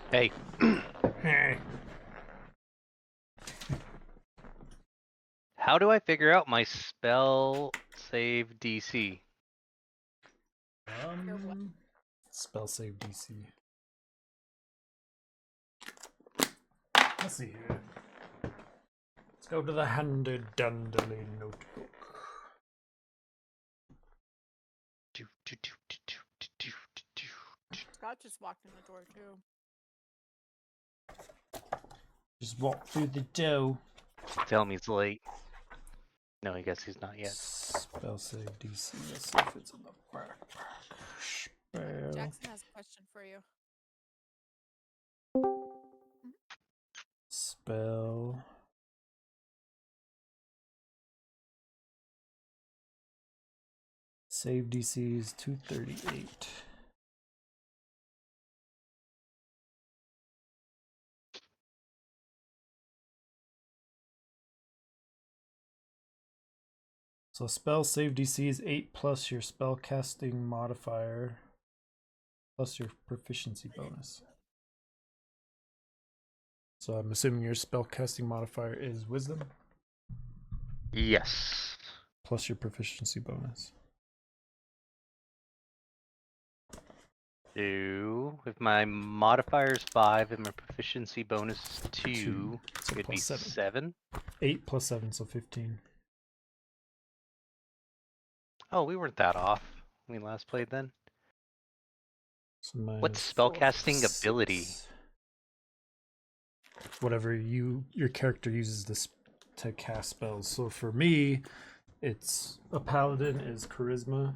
Hey. Hey. How do I figure out my spell save DC? Spell save DC. Let's see here. Let's go to the Handy Dandelion notebook. Scott just walked in the door too. Just walk through the door. Tell me he's late. No, I guess he's not yet. Spell save DC. Let's see if it's in the backpack. Spell. Jackson has a question for you. Spell. Save DC is 238. So spell save DC is 8 plus your spell casting modifier plus your proficiency bonus. So I'm assuming your spell casting modifier is wisdom? Yes. Plus your proficiency bonus. So, if my modifier is 5 and my proficiency bonus is 2, so it'd be plus 7. 7. 8 plus 7, so 15. Oh, we weren't that off when we last played then. So What's -4, spellcasting 6. ability? Whatever your character uses this to cast spells. So for me, it's a paladin is charisma.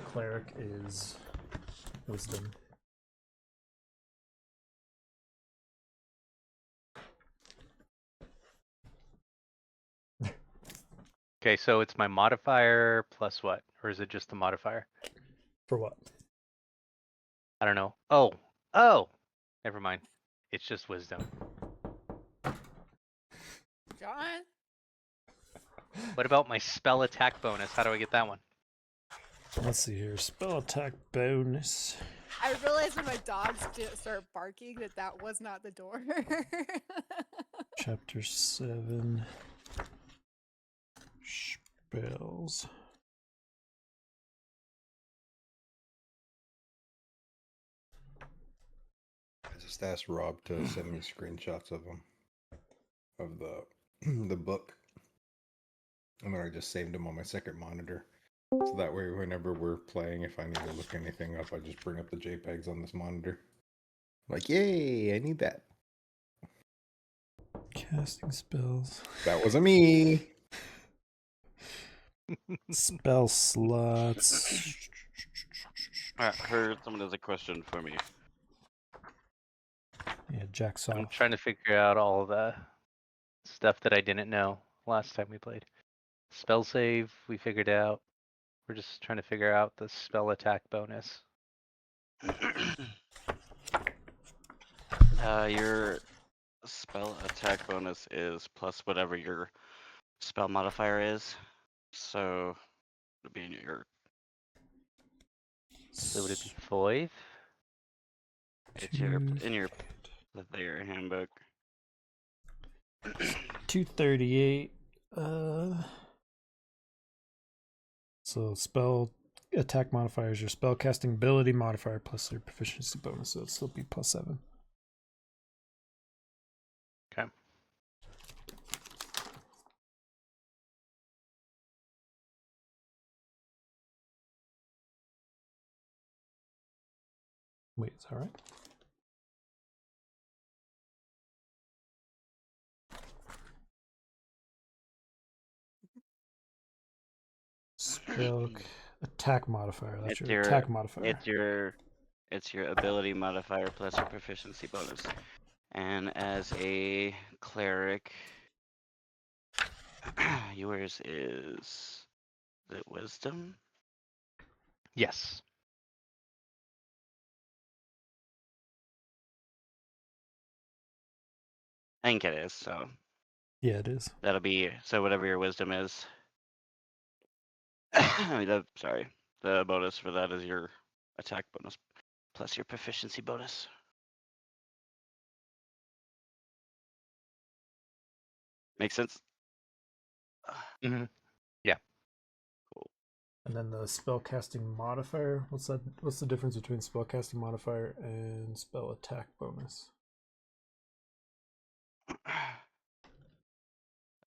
Cleric is wisdom. Okay, so it's my modifier plus what? Or is it just the modifier? For what? I don't know. Oh! Never mind. It's just wisdom. John? What about my spell attack bonus? How do I get that one? Let's see here. Spell attack bonus. I realized when my dogs started barking that was not the door. Chapter 7. Spells. I just asked Rob to send me screenshots of them, of the book, and then I just saved them on my second monitor. So that way, whenever we're playing, if I need to look anything up, I just bring up the JPEGs on this monitor. Like, yay, I need that. Casting spells. That wasn't me. Spell slots. I heard someone has a question for me. Yeah, Jack's off. I'm trying to figure out all the stuff that I didn't know last time we played. Spell save, we figured out. We're just trying to figure out the spell attack bonus. Your spell attack bonus is plus whatever your spell modifier is. So it'll be in your. So would it be 5? It's in your player handbook. 238. So spell attack modifier is your spell casting ability modifier plus your proficiency bonus, so it'll still be plus 7. Okay. Wait, is that right? Spell attack modifier. That's your attack modifier. It's your ability modifier plus your proficiency bonus. And as a cleric, yours is it wisdom? Yes. I think it is, so. Yeah, it is. That'll be, so whatever your wisdom is. Sorry. The bonus for that is your attack bonus. plus your proficiency bonus. Make sense? Mhm. Cool. And then the spellcasting modifier. What's that? What's the difference between spellcasting modifier and spell attack bonus?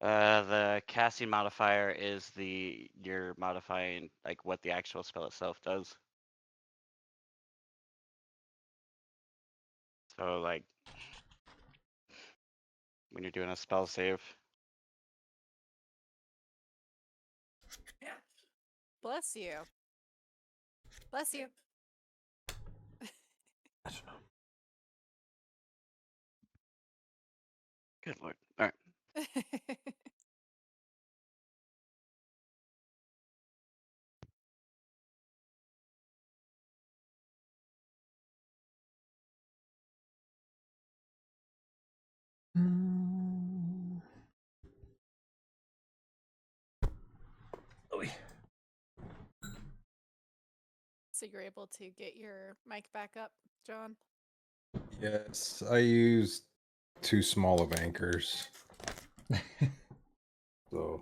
The casting modifier is you're modifying like what the actual spell itself does. So like when you're doing a spell save, Bless you. Bless you. I don't know. good lord. All right. So you're able to get your mic back up, John? Yes, I used too small of anchors. So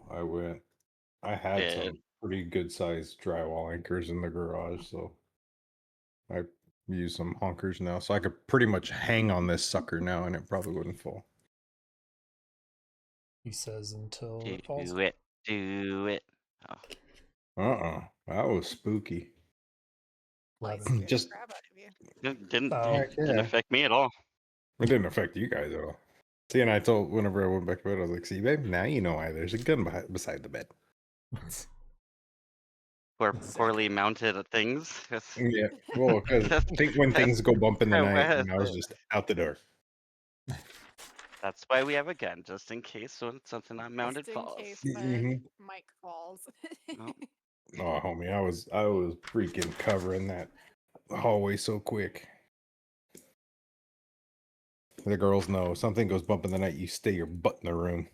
I had Yeah. some pretty good sized drywall anchors in the garage, so I use some honkers now. So I could pretty much hang on this sucker now and it probably wouldn't fall. He says until it falls. Do it. Do it. Oh. That was spooky. Like, Lavin. scared the Just crap out of you. Didn't Oh. Heck didn't yeah. affect me at all. It didn't affect you guys at all. See, and I told whenever I went back to bed, I was like, "See, babe, now you know why there's a gun beside the bed." For So poorly good. mounted things. Yeah, well, because think when That's- things go bump in the night, that's- and I was just out the door. That's why we have a gun, just in case when something unmounted Just in falls. case my Mhm. mic falls. No. Oh, homie, I was freaking covering that hallway so quick. The girls know something goes bump in the night, you stay your butt in the room.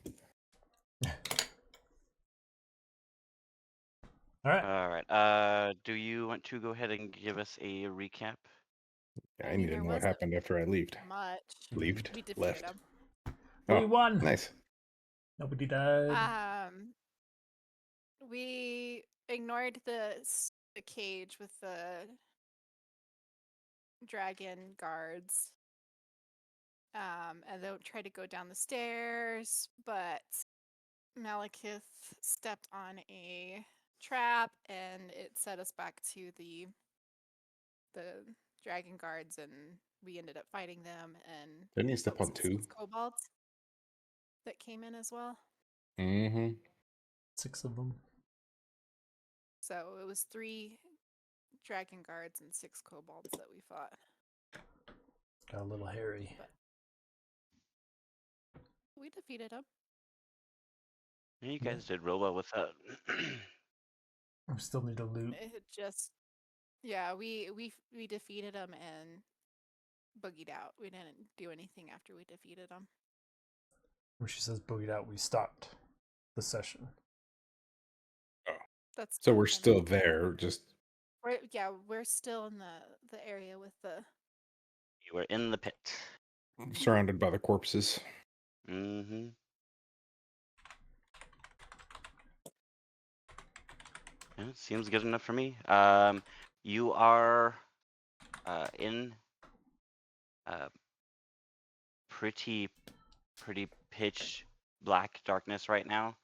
All right. All right. Do you want to go ahead and give us a recap? I mean, need to there know what wasn't happened after I left. much. Left, We defeated left. them. We won. Nice. Nobody died. We ignored the cage with the dragon guards. And they tried to go down the stairs, but Malekith stepped on a trap and it set us back to the dragon guards, and we ended up fighting them and Didn't you step killed on some two? kobolds that came in as well. Mm-hmm. 6 of them. So it was 3 dragon guards and 6 kobolds that we fought. Got a little hairy. But we defeated them. Yeah, you Yeah. guys did real well with that. We still need to loot. It just, yeah, we defeated them and boogied out. We didn't do anything after we defeated them. When she says boogied out, we stopped the session. That's So what we're I still meant. there, just We're still in the area with the. You were in the pit. surrounded by the corpses. Mm-hmm. Yeah, seems good enough for me. You are in pretty pitch black darkness right now.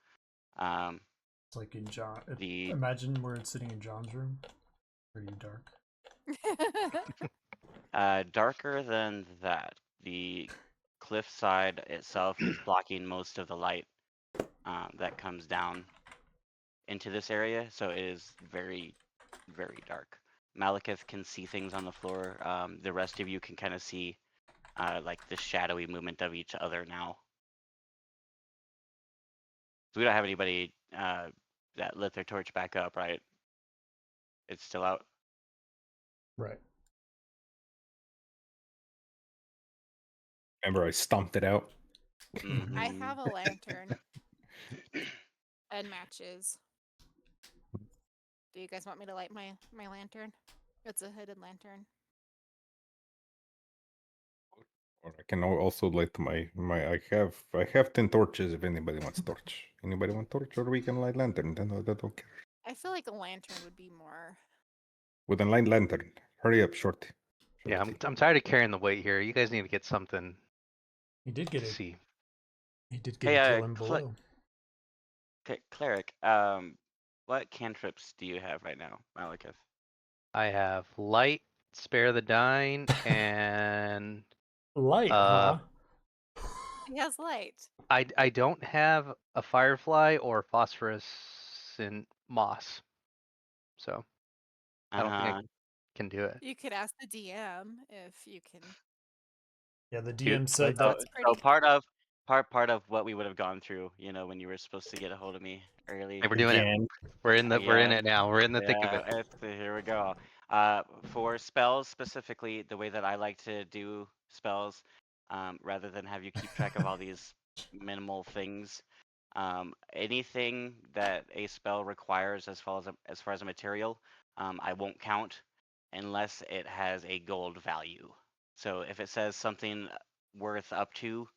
It's like in John. The Imagine we're sitting in John's room. Pretty dark. darker than that. The cliffside itself is blocking most of the light that comes down into this area, so it is very, very dark. Malekith can see things on the floor. The rest of you can kind of see like the shadowy movement of each other now. So we don't have anybody that lit their torch back up, right? It's still out. Right. Remember, I stomped it out. Mhm. I have a lantern and matches. Do you guys want me to light my lantern? It's a hooded lantern. Or I can also light my. I have 10 torches. If anybody wants torch, anybody want torch, or we can light lantern. Then I don't care. I feel like a lantern would be more. With a light lantern. Hurry up, shorty. Yeah, Shorty. I'm tired of carrying the weight here. You guys need to get something He did get to it. see. He did get Hey, a kill him below. Cleric, what cantrips do you have right now, Malekith? I have light, spare the dying, and Light, Uh, huh? He has light. I don't have a firefly or phosphorescent moss, so I don't think I can do it. You could ask the DM if you can. Yeah, the Dude, DM said So, that. That's so pretty. part of what we would have gone through, when you were supposed to get a hold of me early. Hey, we're doing it. Again. We're in Yeah. it now. We're in the thick of it. Here we go. For spells specifically, the way that I like to do spells, rather than have you keep track of all these minimal things, anything that a spell requires as far as a material, I won't count unless it has a gold value. So if it says something worth up to,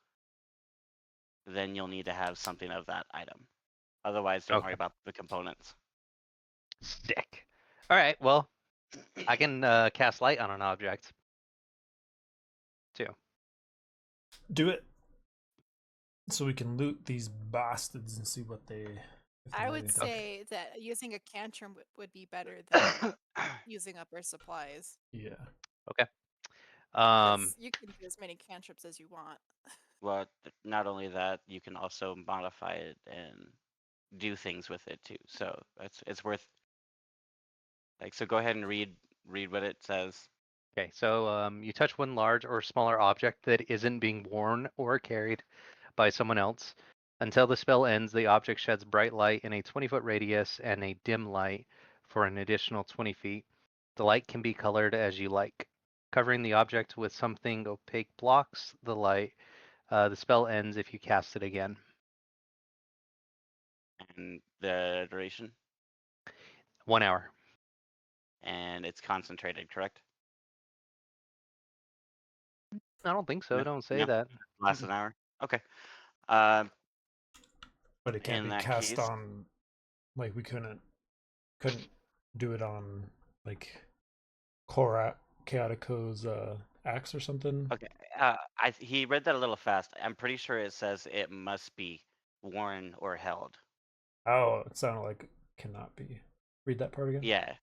then you'll need to have something of that item. Otherwise, don't worry Okay. about the components. Stick. All right. Well, I can cast light on an object too. Do it. So we can loot these bastards and see what they. if I they- would say that using a cantrip would be better than using up our supplies. Yeah. Okay. 'Cause you can do as many cantrips as you want. Well, not only that, you can also modify it and do things with it too. So it's worth. So go ahead and read what it says. Okay. So you touch one large or smaller object that isn't being worn or carried by someone else. Until the spell ends, the object sheds bright light in a 20-foot radius and a dim light for an additional 20 feet. The light can be colored as you like. Covering the object with something opaque blocks the light. The spell ends if you cast it again. And the duration, 1 hour. and it's concentrated, correct? I don't think so. No, Don't say no. that. Lasts an hour. Okay. But it can't In be that cast case- on. Like we couldn't do it on like Chaotico's axe or something. Okay. He read that a little fast. I'm pretty sure it says it must be worn or held. Oh, it sounded like it cannot be. Read that part again. Yeah.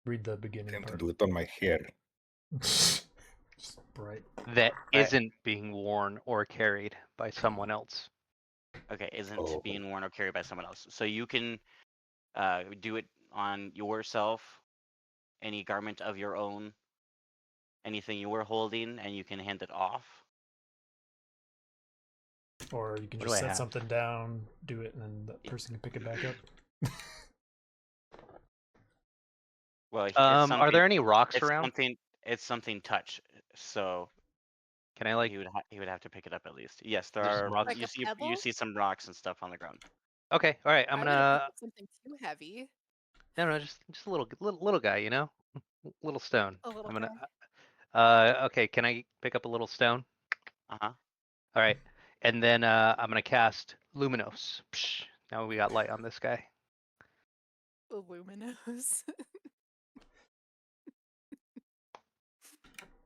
Read the beginning Attempt to part. do it on my hair. Just bright. That Right. isn't being worn or carried by someone else. Okay. Isn't Oh. being worn or carried by someone else. So you can do it on yourself, any garment of your own, anything you were holding, and you can hand it off. Or you can What do just I set have? something down, do it, and then that person can pick it back up. Well, it's Are something. there any rocks It's around? something. It's something touch. So Can I like? he would have to pick it up at least. Yes, there There's some are. rocks? Like You a see pebble? some rocks and stuff on the ground. Okay. All right. I I'm wouldn't gonna. pick up something too heavy. No, just a little guy. Little stone. A little I'm gonna. guy. Okay. Can I pick up a little stone? Uh huh. All right. And then I'm gonna cast Luminos. Psh, now we got light on this guy. Luminous.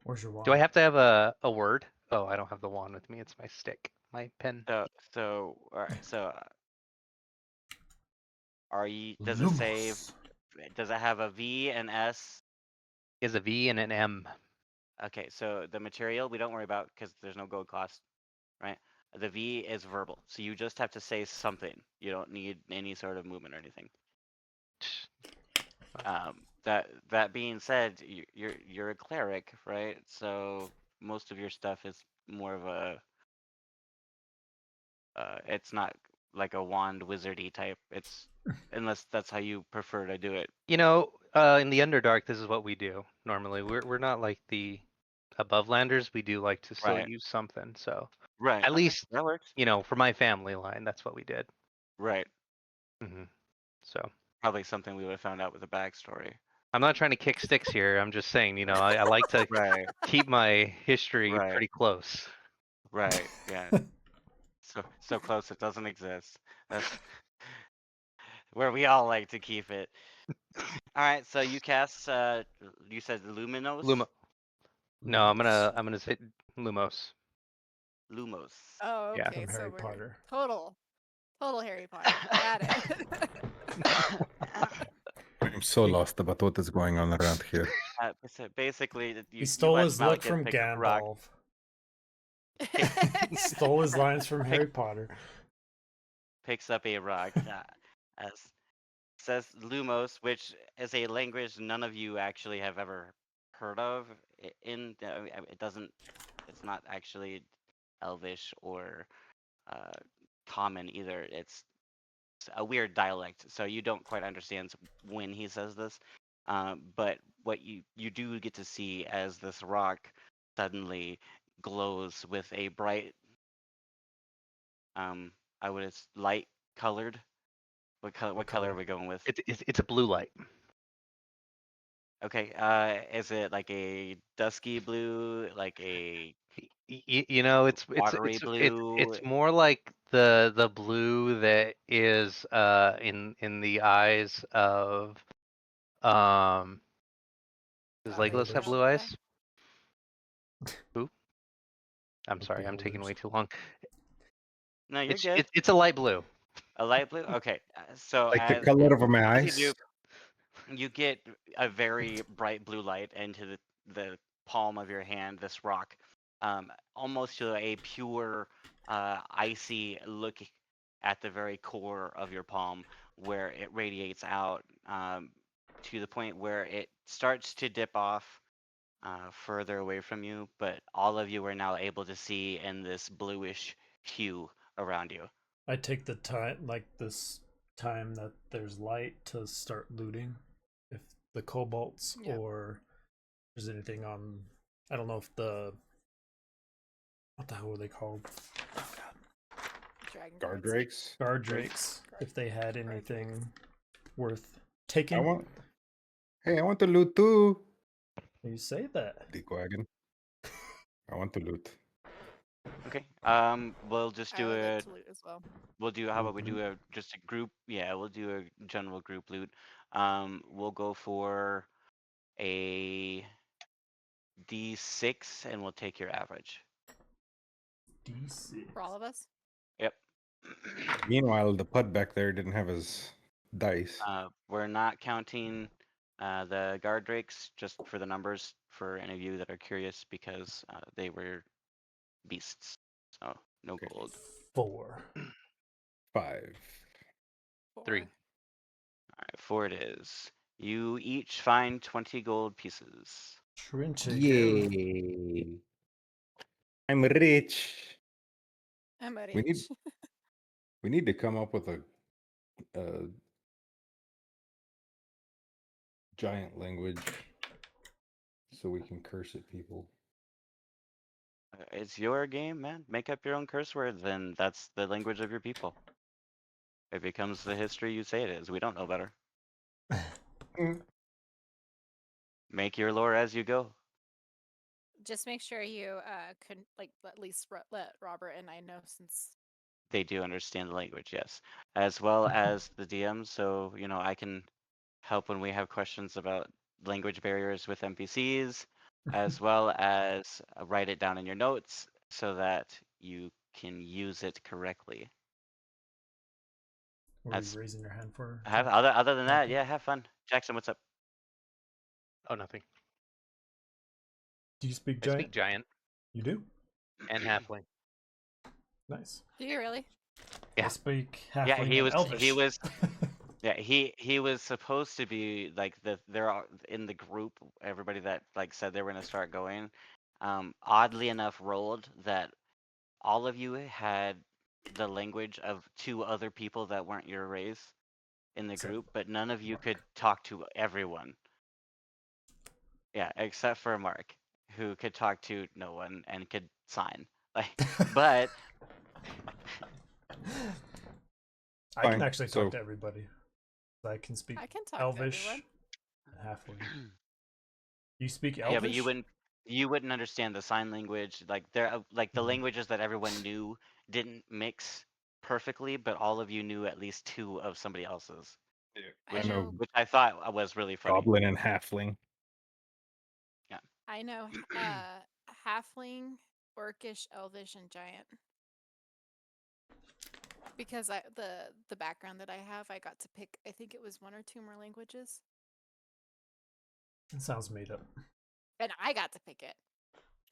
Where's your wand? Do I have to have a word? Oh, I don't have the wand with me. It's my stick, my pen. So all right. So are you? Does it say? Lumos. Does it have a V and S? He has a V and an M. Okay, so the material we don't worry about because there's no gold cost, right? The V is verbal, so you just have to say something. You don't need any sort of movement or anything. That being said, you're a cleric, right? So most of your stuff is more of a. It's not like a wand wizardy type. It's unless that's how you prefer to do it. In the Underdark, this is what we do normally. We're not like the Abovelanders. We do like to still Right. use something. So Right. at okay, least that works. for my family line, that's what we did. Right. hmm So Probably something we would have found out with a backstory. I'm not trying to kick sticks here. I'm just saying, I like to Right. keep my history Right. pretty close. Right. Yeah. So close it doesn't exist. That's where we all like to keep it. All right. So you cast. You said Luminos. No, I'm Lumos gonna say Lumos. Lumos. Oh, Yeah. okay. from So Harry we're Potter. total Harry Potter. Got it. I'm so lost about what is going on around here. So basically, He you stole watch his look Malekith from pick up a rock. Gandalf. Stole his lines from Harry Potter. Picks up a rock. As says Lumos, which is a language none of you actually have ever heard of. It doesn't. It's not actually Elvish or common either. It's a weird dialect, so you don't quite understand when he says this. But what you do get to see as this rock suddenly glows with a bright, it's light colored. What color are we going with? It's a blue light. Okay. Is it like a dusky blue, like a It's watery it's it's blue? it's more like the blue that is in the eyes of does Legolas have Airbenders. blue eyes? Who? I'm Like sorry, I'm taking beholders. way too long. No, you're good. It's a light blue. A light blue. Okay. So Like the color of my as you do, eyes. you get a very bright blue light into the palm of your hand, this rock, almost to a pure, icy look at the very core of your palm, where it radiates out to the point where it starts to dip off further away from you, but all of you are now able to see in this bluish hue around you. I take the time, like this time that there's light, to start looting. If the kobolds Yep. or there's anything on, I don't know if what the hell were they called? Oh god, Dragon Guard cards. drakes. guard drakes. If they had Guard anything worth taking. I want to loot too. You say that. Dickwagon. I want to loot. Okay. We'll just I do would a. like to loot as well. We'll do. How about we Group do just a group? Yeah, we'll do a general group loot. We'll go for a D6, and we'll take your average. D6. For all of us? Yep. Meanwhile, the pud back there didn't have his dice. We're not counting the guard drakes, just for the numbers, for any of you that are curious, because they were beasts. So no Okay. gold. 4. 5. 3. All right, 4 it is. You each find 20 gold pieces. Trinity. Yay! I'm rich. I'm a We need rich. we need to come up with a giant language so we can curse at people. It's your game, man. Make up your own curse words, and that's the language of your people. It becomes the history you say it is. We don't know better. Mm. Make your lore as you go. Just make sure you could at least let Robert and I know, since They do understand the language, yes, as well as the DM. So I can help when we have questions about language barriers with NPCs, as well as write it down in your notes so that you can use it correctly. Were you That's raising your hand for? other than that, Nothing? yeah, have fun. Jackson, what's up? Oh, nothing. Do you speak I giant? speak giant You do? and halfling. Nice. do you really? Yeah. I speak Yeah, halfling he and was elvish. yeah, he was supposed to be like they're all in the group, everybody that said they were going to start going. Oddly enough, rolled that all of you had the language of 2 other people that weren't your race in the Except group, but none of you Mark. could talk to everyone. Yeah, except for Mark, who could talk to no one and could sign. But I can Fine, actually so- talk to everybody. I can speak I can talk to elvish, everyone. Halfling. You speak Yeah, but Elvish? you wouldn't understand the sign language. Like the Mhm. languages that everyone knew didn't mix perfectly, but all of you knew at least two of somebody else's, I I know know which I thought was really funny. goblin and halfling. I know halfling, orcish, elvish, and giant. Because the background that I have, I got to pick. I think it was one or two more languages, It sounds made up. and I got to pick it.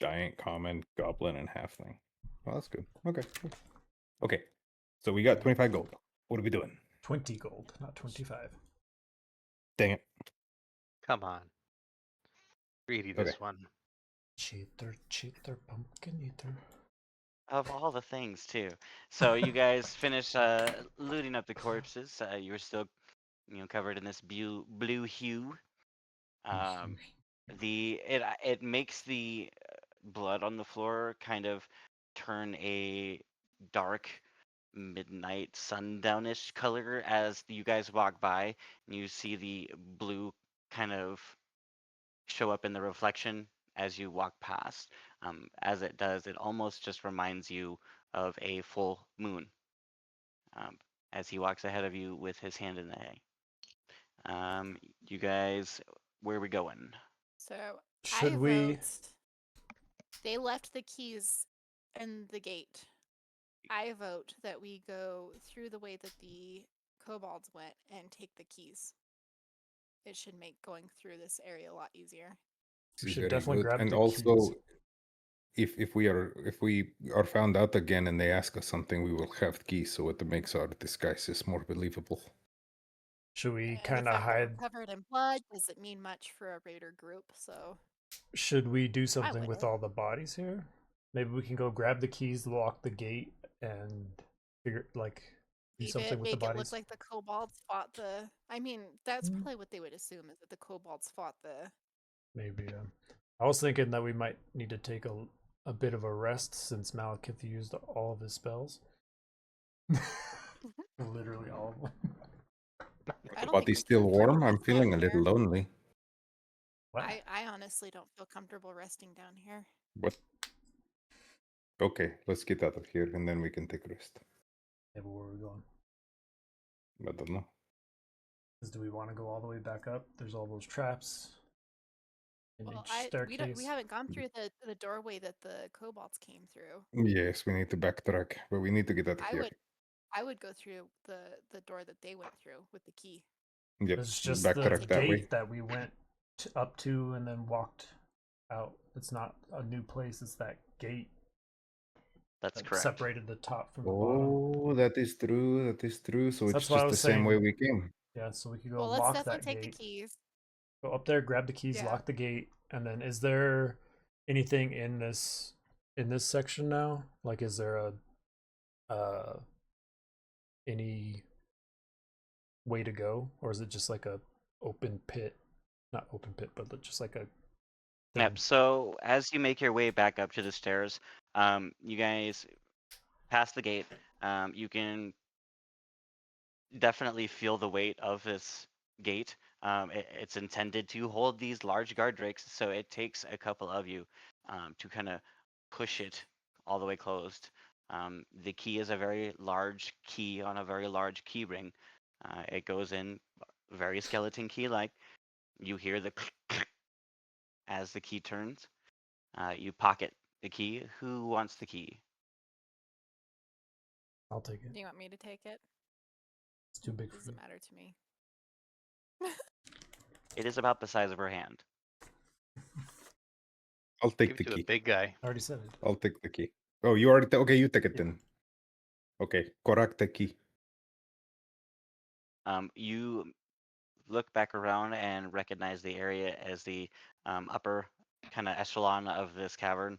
Giant, common, goblin, and halfling. Well, that's good. Okay. Okay. So we got 25 gold. What are we doing? 20 gold, not 25. Dang it. Come on. Greedy Okay. this one. Cheater, pumpkin eater. Of all the things too. So you guys finish looting up the corpses. You're still, covered in this blue hue. It makes the blood on the floor kind of turn a dark midnight sundownish color as you guys walk by, and you see the blue kind of show up in the reflection as you walk past. As it does, it almost just reminds you of a full moon, as he walks ahead of you with his hand in the hay. You guys, where are we going? So Should I we? vote. They left the keys in the gate. I vote that we go through the way that the kobolds went and take the keys. It should make going through this area a lot easier. We This is should very definitely good. grab And the also, keys. if we are found out again and they ask us something, we will have keys, so it makes our disguises more believable. Should we And the kind of fact that hide? we're covered in blood doesn't mean much for a raider group, so Should we do I something with wouldn't. all the bodies here? Maybe we can go grab the keys, lock the gate, and figure do Leave something it, with the make it look bodies. like the kobolds fought the. I mean, that's Mm, probably what they would assume is that the kobolds fought the. Maybe. I was thinking that we might need to take a bit of a rest since Malekith used all of his spells. Literally all of them. I The don't think body's we can still afford to warm. I'm rest down feeling a little here. lonely. What? I honestly don't feel comfortable resting down here. What? Okay, let's get out of here and then we can take a rest. Yeah, but where are we going? I don't know. Do we want to go all the way back up? There's all those traps. An Well, inch staircase. we haven't gone through the doorway that the kobolds came through. Yes, we need to backtrack, but we need to get out of here. I would go through the door that they went through with the key. Yep, It's just the backtrack that way. gate that we went up to and then walked out. It's not a new place. It's that gate That's that correct. separated the top from the bottom. Oh, that is true. That is true. So it's That's why I just the was same way saying. we came. Yeah, so we could go Well, let's lock definitely that take the gate. keys. Go up there, grab the keys, Yeah. lock the gate, and then is there anything in this section now? Like, is there a any way to go, or is it just like a open pit? Not open pit, but just like a thing. Yep. So as you make your way back up to the stairs, you guys pass the gate. You can definitely feel the weight of this gate. It's intended to hold these large guard drakes, so it takes a couple of you to kind of push it all the way closed. The key is a very large key on a very large key ring. It goes in very skeleton key like. You hear the as the key turns. You pocket the key. Who wants the key? I'll take it. Do you want me to take it? It's too big for Doesn't me. matter to me. It is about the size of her hand. I'll take Give the it to a key. big guy. I already said it. I'll take the key. Oh, you already okay? You take it Yeah. then. Okay, correct the key. You look back around and recognize the area as the upper kind of echelon of this cavern.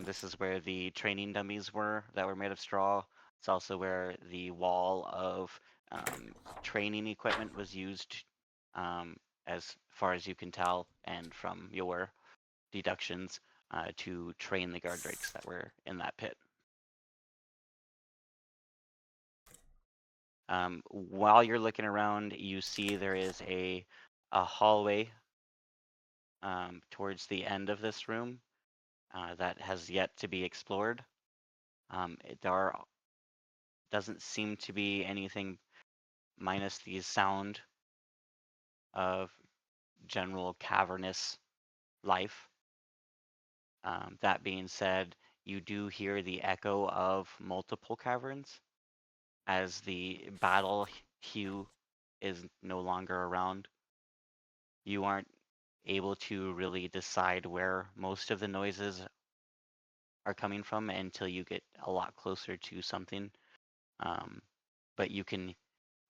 This is where the training dummies were that were made of straw. It's also where the wall of training equipment was used, as far as you can tell, and from your deductions, to train the guard drakes that were in that pit. While you're looking around, you see there is a hallway towards the end of this room that has yet to be explored. There doesn't seem to be anything minus the sound of general cavernous life. That being said, you do hear the echo of multiple caverns as the battle hue is no longer around. You aren't able to really decide where most of the noises are coming from until you get a lot closer to something. But you can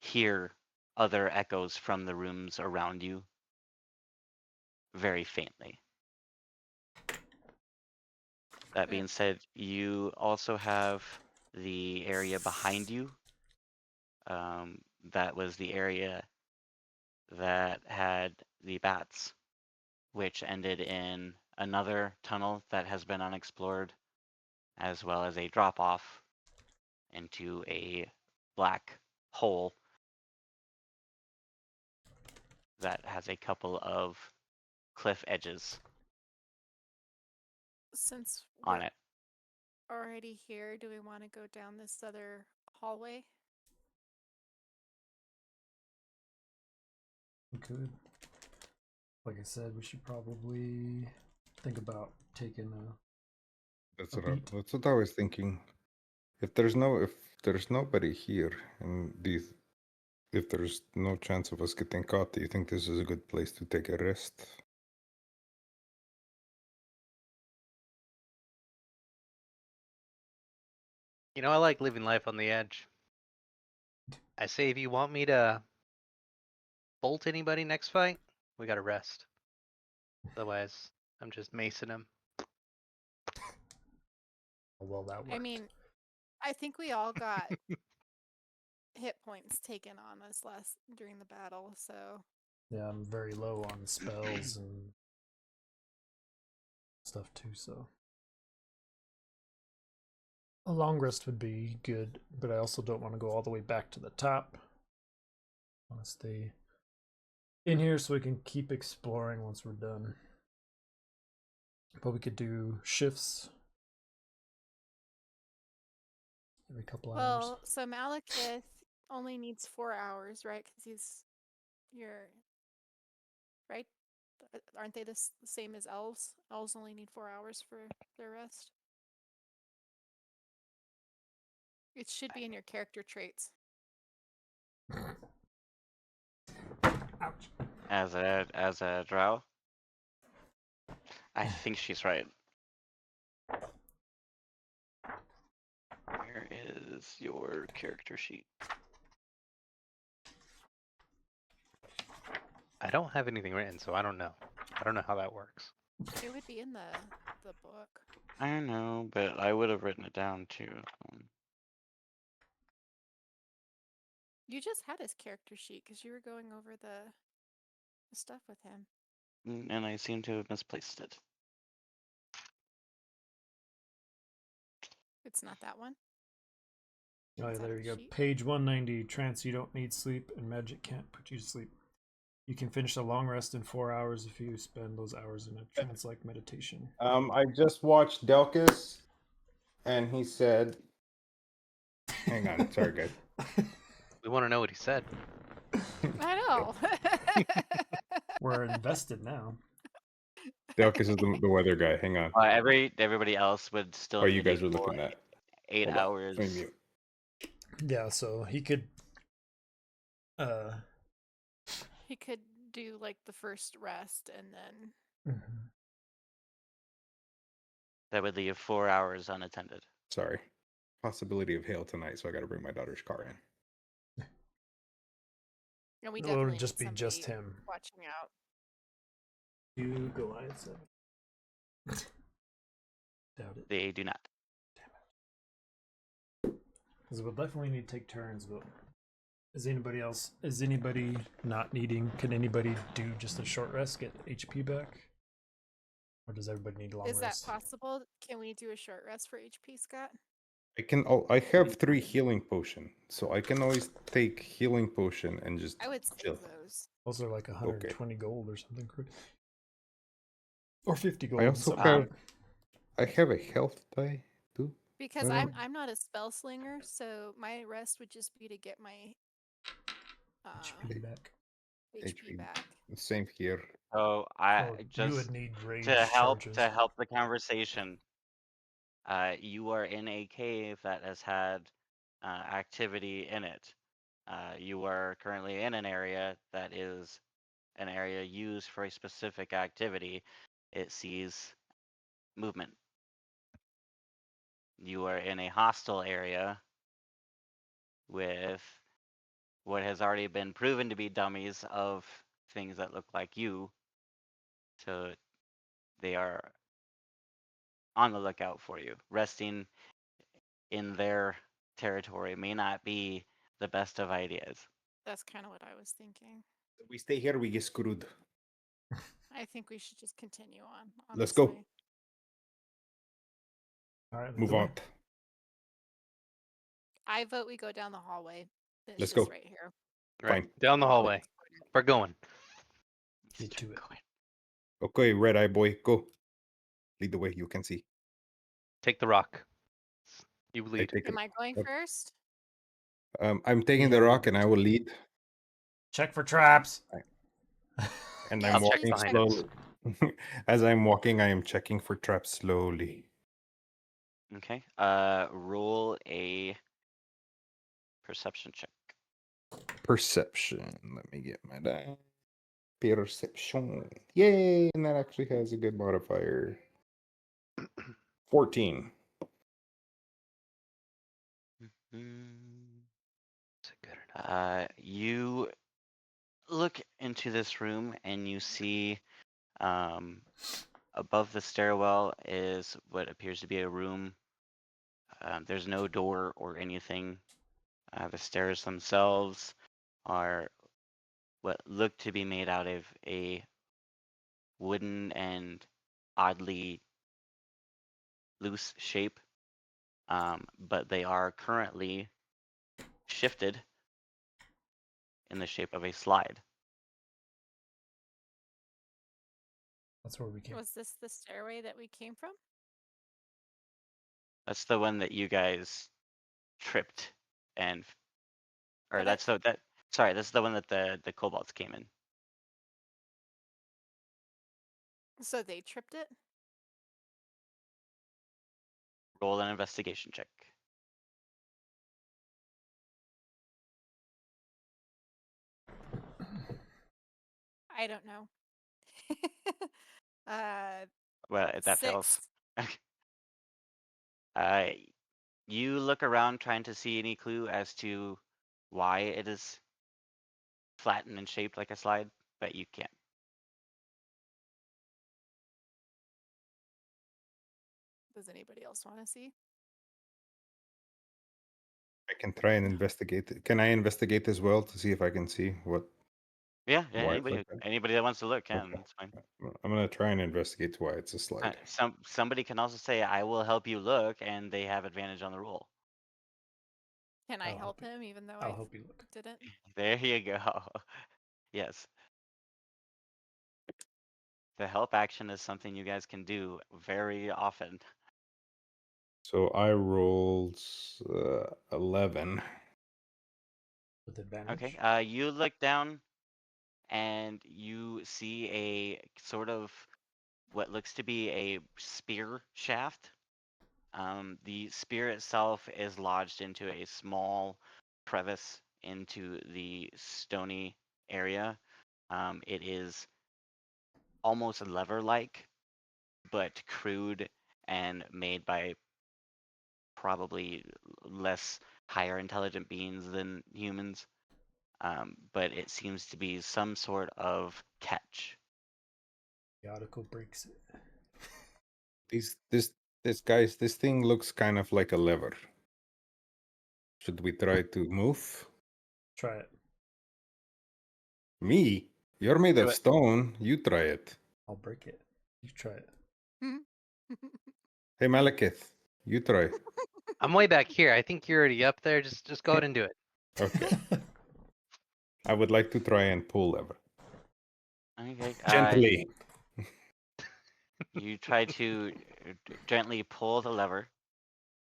hear other echoes from the rooms around you very faintly. That being said, you also have the area behind you. That was the area that had the bats, which ended in another tunnel that has been unexplored, as well as a drop off into a black hole that has a couple of cliff edges Since on we're it. already here, do we want to go down this other hallway? We could. Like I said, we should probably think about taking a. That's A what I, beat. that's what I was thinking. If there's nobody here, and if there's no chance of us getting caught, do you think this is a good place to take a rest? You know, I like living life on the edge. I say if you want me to bolt anybody next fight, we gotta rest. Otherwise, I'm just macing him. How well that worked. I mean, I think we all got hit points taken on us during the battle, so yeah, I'm very low on spells and stuff too, so a long rest would be good, but I also don't want to go all the way back to the top. I want to stay in here so we can keep exploring once we're done. But we could do shifts every couple hours. well, so Malekith only needs 4 hours, right? Because he's right. Aren't they the same as elves? Elves only need 4 hours for their rest. It should be in your character traits. Ouch. As a drow, I think she's right. Where is your character sheet? I don't have anything written, so I don't know. I don't know how that works. It would be in the book. I know, but I would have written it down too. You just had his character sheet because you were going over the stuff with him. And I seem to have misplaced it. It's not that one. Oh, yeah, Is that there the you go. sheet? Page 190. Trance, you don't need sleep, and magic can't put you to sleep. You can finish a long rest in 4 hours if you spend those hours in a trance-like meditation. I just watched Delkus, and he said, "Hang on, sorry guys." We want to know what he said. I know. We're invested now. Delkus is the weather guy. Hang on. Everybody else would still Oh, need you a guys were full looking at 8 Hold on, hours. let me mute. Yeah, so he could He could do like the first rest and then That would leave 4 hours unattended. Sorry. Possibility of hail tonight, so I got to bring my daughter's car in. and we It definitely would just need be just somebody him. watching out. You Goliath 7. Doubt it. They do not. Because we'll definitely need to take turns, but is anybody not needing, can anybody do just a short rest, get HP back? Or does everybody need a long Is that rest? possible? Can we do a short rest for HP, Scott? I have 3 healing potion, so I can always take healing potion and just I would save chill. those. Those are like 120 gold or something. Or 50 gold. I and also something. have a health die too. Because I don't- I'm not a spell slinger, so my rest would just be to get my HP back. HP back. Same here. So I Or you just would need rage to charges. help the conversation. You are in a cave that has had activity in it. You are currently in an area that is an area used for a specific activity. It sees movement. You are in a hostile area with what has already been proven to be dummies of things that look like you. So they are on the lookout for you. Resting in their territory may not be the best of ideas. That's kind of what I was thinking. If we stay here, we get screwed. I think we should just continue on. Let's this go. way. All right, Move the way. on. I vote we go down the hallway. It's Let's just go. right here. Right. Fine. Down the hallway. We're going. Get to it. Okay, red eye boy, go. Lead the way. You can see. Take the rock. You I lead. take it. Am I going Yep. first? I'm taking Yeah, the you rock go and I will lead. Check for traps. And Yeah, I'm I'll check she's walking behind kind us. slowly. As I'm walking, I am checking for traps slowly. Okay. Roll a perception check. Perception. Let me get my die. Perception. Yay! And that actually has a good modifier. 14. Mm, Is it good or not? You look into this room and you see above the stairwell is what appears to be a room. There's no door or anything. The stairs themselves are what look to be made out of a wooden and oddly loose shape, but they are currently shifted in the shape of a slide. That's where we came. Was this the stairway that we came from? That's the one that you guys tripped and, or But that's that. Sorry, this is the one that the kobolds came in. So they tripped it? Roll an investigation check. I don't know. uh, Well, if that fails. 6. Uh, you look around trying to see any clue as to why it is flattened and shaped like a slide, but you can't. Does anybody else want to see? I can try and investigate it. Can I investigate as well to see if I can see what? Yeah, Why it's like anybody that wants to look can. Okay. That's fine. I'm gonna try and investigate why it's a slide. Somebody can also say, "I will help you look," and they have advantage on the roll. Can I I'll help help him even though I'll I help you look. didn't? There you go. Yes. The help action is something you guys can do very often. So I rolled 11. With advantage. Okay. You look down and you see a sort of what looks to be a spear shaft. The spear itself is lodged into a small crevice into the stony area. It is almost lever-like, but crude and made by probably less higher intelligent beings than humans. But it seems to be some sort of catch. The article breaks it. This thing looks kind of like a lever. Should we try to move? Try it. Me? You're made Do of it. stone. You try it. I'll break it. You try it. Hey Malekith, you try. I'm way back here. I think you're already up there. Just go ahead and do it. Okay. I would like to try and pull lever. Okay. Gently. You try to gently pull the lever.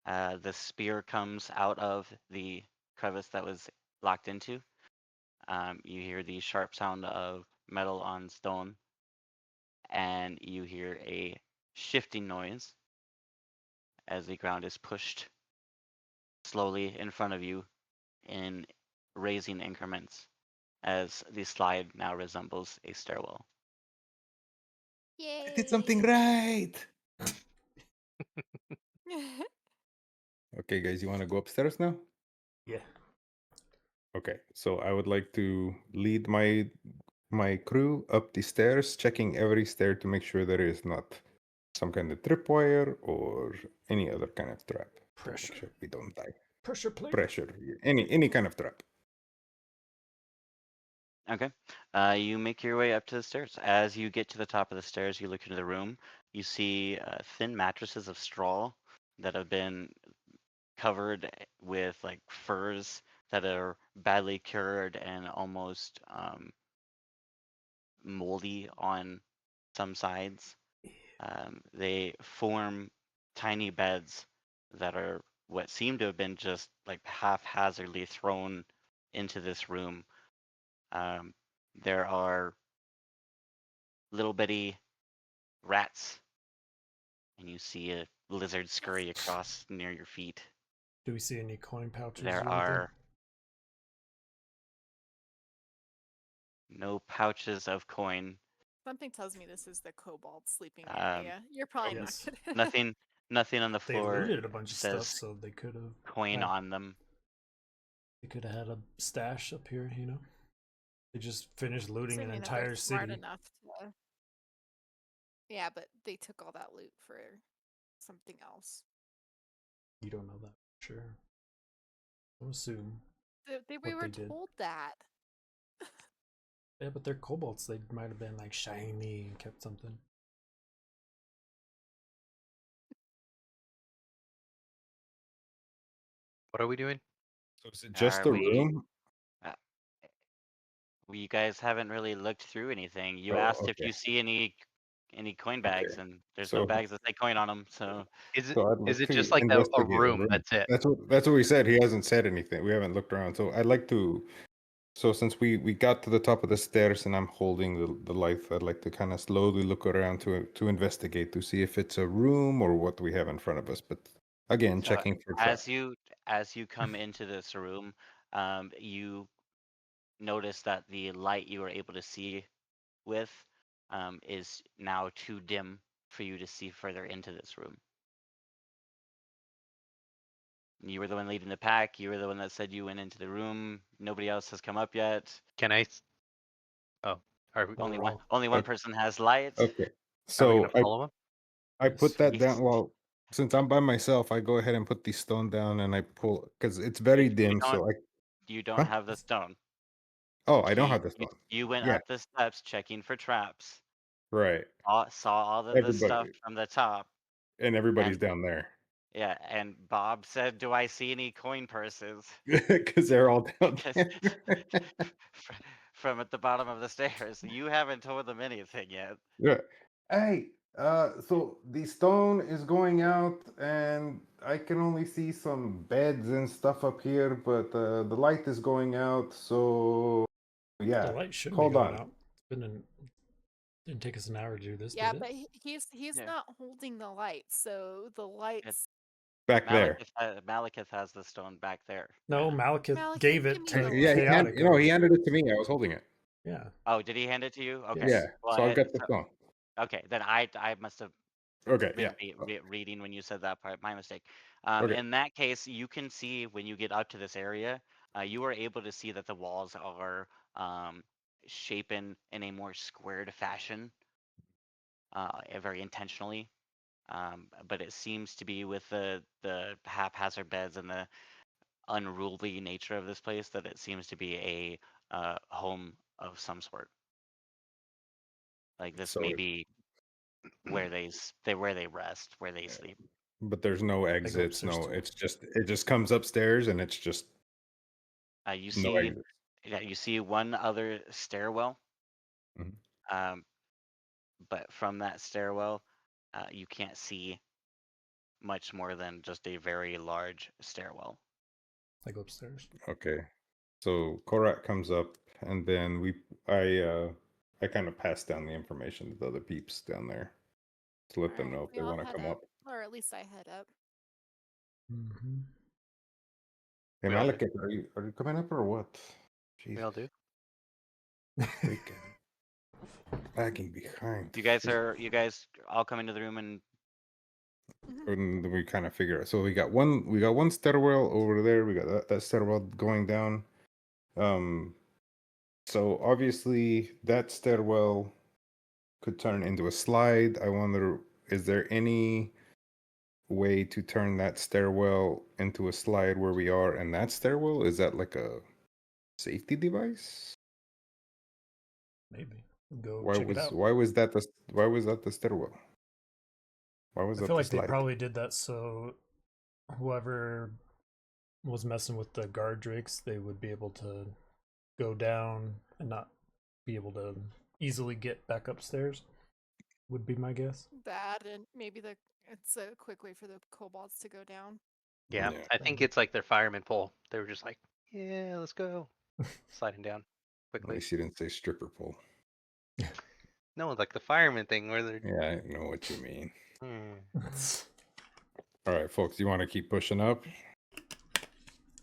The spear comes out of the crevice that was locked into. You hear the sharp sound of metal on stone, and you hear a shifting noise as the ground is pushed slowly in front of you in raising increments, as the slide now resembles a stairwell. I did something Yay! right. Okay, guys, you want to go upstairs now? Yeah. Okay, so I would like to lead my crew up the stairs, checking every stair to make sure there is not some kind of tripwire or any other kind of trap to make Pressure. sure we don't die. Pressure plate. Pressure, any kind of trap. Okay. You make your way up to the stairs. As you get to the top of the stairs, you look into the room. You see thin mattresses of straw that have been covered with like furs that are badly cured and almost moldy on some sides. They form tiny beds that are what seem to have been just like haphazardly thrown into this room. There are little bitty rats, and you see a lizard scurry across near your feet. Do we see any coin pouches There or anything? are no pouches of coin. Something tells me this is the kobold sleeping Um, area. You're probably Yes. not gonna. Nothing on the They floor looted a bunch of stuff, says so they could have coin on them. They could have had a stash up here, you know. They just finished looting an Assuming that they're entire smart city. enough to. Yeah, but they took all that loot for something else. You don't know that, sure. Don't assume. We What were they did. told that. Yeah, but they're kobolds. They might have been like shiny and kept something. What are we doing? So is it just Are the we? room? Uh, you guys haven't really looked through anything. You Oh, asked if okay, you see any coin bags, okay. and there's no So bags that say coin on them. So so I'd Is like it to just like a investigate the room? room. That's it. That's what we said. He hasn't said anything. We haven't looked around. So I'd like to. So since we got to the top of the stairs and I'm holding the light, I'd like to kind of slowly look around to investigate to see if it's a room or what we have in front of us. But again, So checking for as traps. you come into this room, you notice that the light you were able to see with is now too dim for you to see further into this room. You were the one leading the pack. You were the one that said you went into the room. Nobody else has come up yet. Can I? Oh, are we, Well, Only we're one. all Only one Okay. person has light. Okay. are we gonna So follow him? I Yes. put that Yes. down. Well, since I'm by myself, I go ahead and put the stone down and I pull because it's very You dim. don't. So I. You don't Huh? have the stone. Oh, I don't You have the you, stone. you went Yeah. up the steps checking for traps. Right. Saw all of the stuff Everybody from the top, and everybody's and down there yeah. And Bob said, "Do I see any coin purses?" because they're all down Because there. from at the bottom of the stairs, you haven't told them anything yet. Yeah. Hey, so the stone is going out, and I can only see some beds and stuff up here, but the light is going out. So The yeah, light shouldn't be hold going on. out. Didn't take us an hour to do this, Yeah, did it? but he's Yeah. not holding the light, so the lights. Back there. Malekith has the stone back there. No, Malekith Malekith, gave give it me to the Yeah, light. Chaotica. he handed it to me. I was holding it. Yeah. Oh, did he hand it to you? Okay. Yes. Yeah, Well, so I've got the stone. okay. Then I must have Okay, been yeah. reading when you said that part. My mistake. Okay. In that case, you can see when you get up to this area, you are able to see that the walls are shapen in a more squared fashion, very intentionally. But it seems to be with the haphazard beds and the unruly nature of this place that it seems to be a home of some sort. Like this So, may be where where they rest, where they yeah, sleep. but there's no They go exits. upstairs No, too. it just comes upstairs, and it's just You no see, exits. yeah, you see one other stairwell. Mhm. But from that stairwell, you can't see much more than just a very large stairwell. Like upstairs. Okay. So Korak comes up, and then I kind of pass down the information to the other peeps down there to let them Alright, know if we they all want to head come up. up. Or at least I head up. Mm-hmm. Hey, We all do. Malekith, are you coming up or what? We Jeez, all do. freaking lagging behind. You guys all come into the room and And then we kind of figure out. So we got one stairwell over there. We got that stairwell going down. So obviously that stairwell could turn into a slide. I wonder, is there any way to turn that stairwell into a slide where we are in that stairwell? Is that like a safety device? Maybe. Go Why check it was out. why was that the stairwell? Why was I that feel the like they slide? probably did that so whoever was messing with the guard drakes, they would be able to go down and not be able to easily get back upstairs. Would be my guess. That and maybe it's a quick way for the kobolds to go down. Yeah, Yeah. I think it's like their fireman pole. They were just like, yeah, let's go, sliding down At quickly. least you didn't say stripper pole. No, like the fireman thing where they're. Yeah, I know what you mean. Hmm. All right, folks, you want to keep pushing up?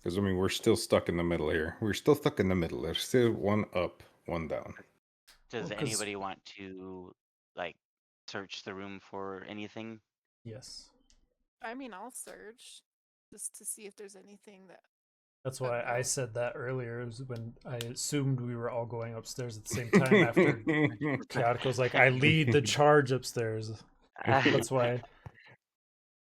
Because I mean, we're still stuck in the middle here. We're still stuck in the middle. There's still one up, one down. does Well, 'cause- anybody want to like search the room for anything? Yes. I mean, I'll search just to see if there's anything that. That's of why I note. said that earlier, is when I assumed we were all going upstairs at the same time after Chaotic was like, I lead the charge upstairs. That's why.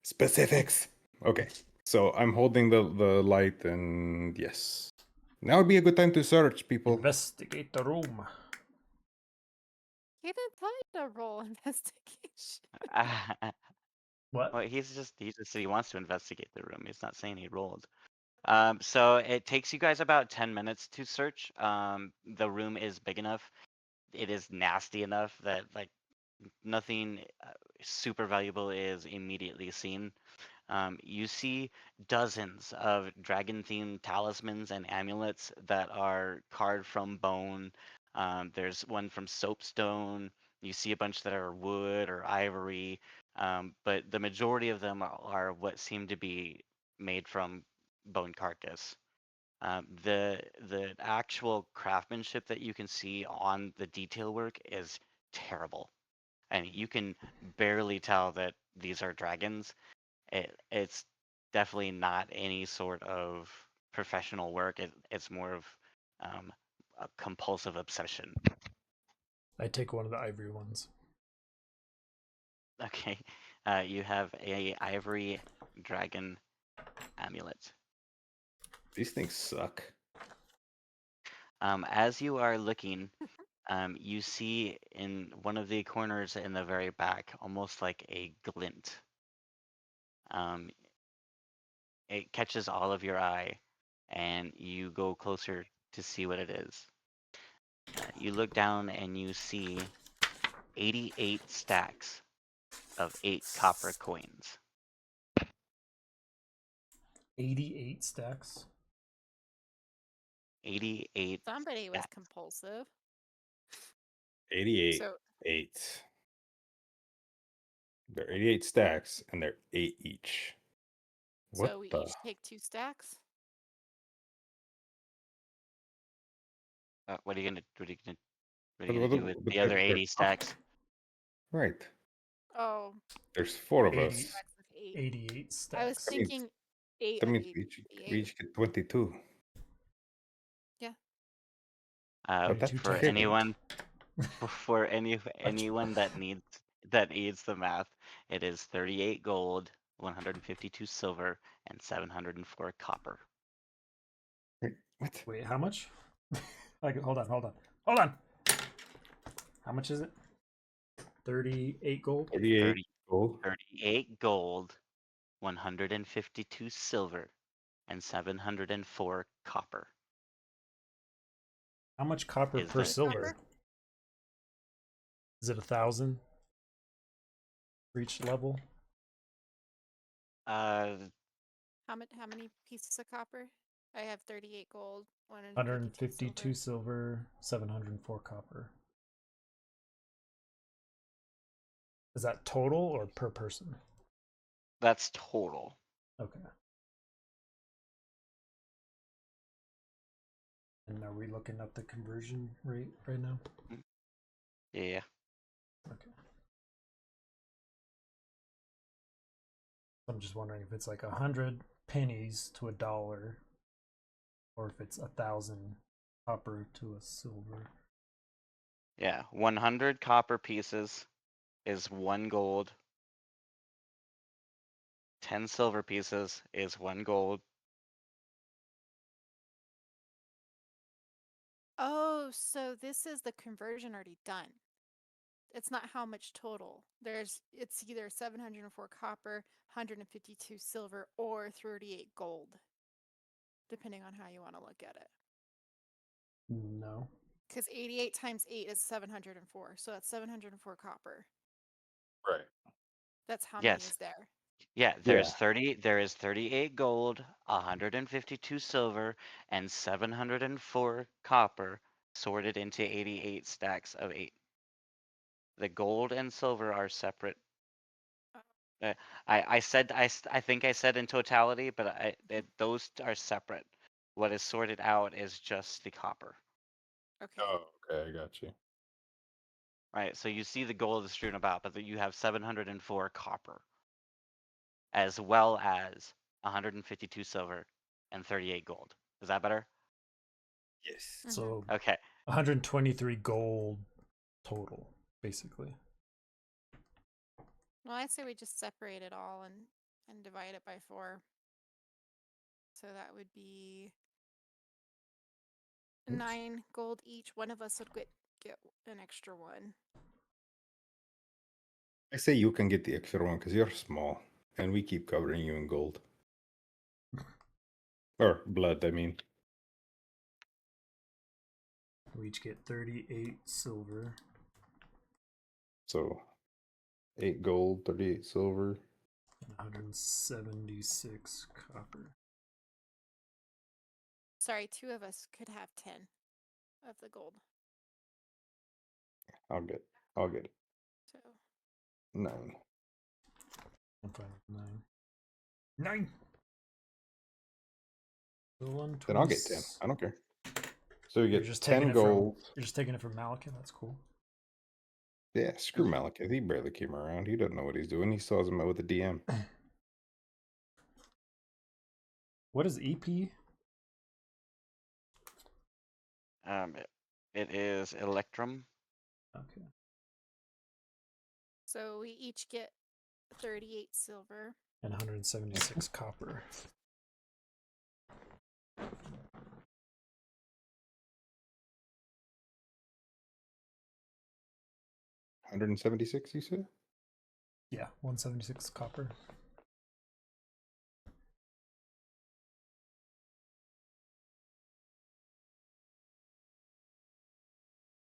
Specifics. Okay, so I'm holding the light, and yes, now would be a good time to search, people. Investigate the room. He didn't tell you to roll investigation. What? Well, he just said he wants to investigate the room. He's not saying he rolled. So it takes you guys about 10 minutes to search. The room is big enough. It is nasty enough that like nothing super valuable is immediately seen. You see dozens of dragon-themed talismans and amulets that are carved from bone. There's one from soapstone. You see a bunch that are wood or ivory, but the majority of them are what seem to be made from bone carcass. The actual craftsmanship that you can see on the detail work is terrible, and you can barely tell that these are dragons. It's definitely not any sort of professional work. It's more of a compulsive obsession. I take one of the ivory ones. Okay, you have a ivory dragon amulet. These things suck. As you are looking, you see in one of the corners in the very back, almost like a glint. It catches all of your eye, and you go closer to see what it is. You look down and you see 88 stacks of 8 copper coins. 88 stacks. 88 Somebody was stacks. compulsive. 88, So 8. They're 88 stacks, and they're 8 each. What so we the? each take 2 stacks. What are you gonna But- do but- with but the other they're 80 stacks? right. Oh, There's 4 of 80. us. stacks of 8. 88 stacks. I was That means- thinking 8 That of means 8. we each get 22. But that's 22 For times tricky. anyone, for anyone that needs the math, it is 38 gold, 152 silver, and 704 copper. Wait, what? Wait, how much? Like, hold on. How much is it? 38 gold? 38 30. gold. 38 gold, 152 silver, and 704 copper. How much copper Is per the- silver? Copper? Is it 1,000? for each level? Uh, How many pieces of copper? I have 38 gold, 152 152 silver. silver, 704 copper. Is that total or per person? that's total. Okay. And are we looking up the conversion rate right now? Yeah. Okay. I'm just wondering if it's like 100 pennies to $1, or if it's 1,000 copper to a silver. Yeah. 100 copper pieces is 1 gold. 10 silver pieces is 1 gold. Oh, so this is the conversion already done. It's not how much total. It's either 704 copper, 152 silver, or 38 gold, depending on how you want to look at it. No. Because 88 times 8 is 704, so that's 704 copper. Right. That's how many Yes. is there. Yeah, there is 38 gold, 152 silver, and 704 copper sorted into 88 stacks of 8. The gold and silver are separate. I think I said in totality, but those are separate. What is sorted out is just the copper. Okay. Oh, okay, I got you. Right, so you see the gold is strewn about, but you have 704 copper, as well as 152 silver and 38 gold. Is that better? Yes. So Okay. 123 gold total, basically. Well, I'd say we just separate it all and divide it by 4. So that would be Oops. 9 gold each. One of us would get an extra 1. I say you can get the extra one because you're small, and we keep covering you in gold. Or blood, I mean. We each get 38 silver. So 8 gold, 38 silver. And 176 copper. Sorry, 2 of us could have 10 of the gold. I'll get it. So 9. I'm fine with 9. 9! The one Then I'll get 10. I don't care. So you You're get just taking 10 it from. gold. You're just taking it from Malekith. That's cool. Yeah, screw Malekith. He barely came around. He doesn't know what he's doing. He still hasn't met with the DM. What is EP? It is Electrum. Okay. So we each get 38 silver. And 176 copper. $176, you said? Yeah, 176 copper.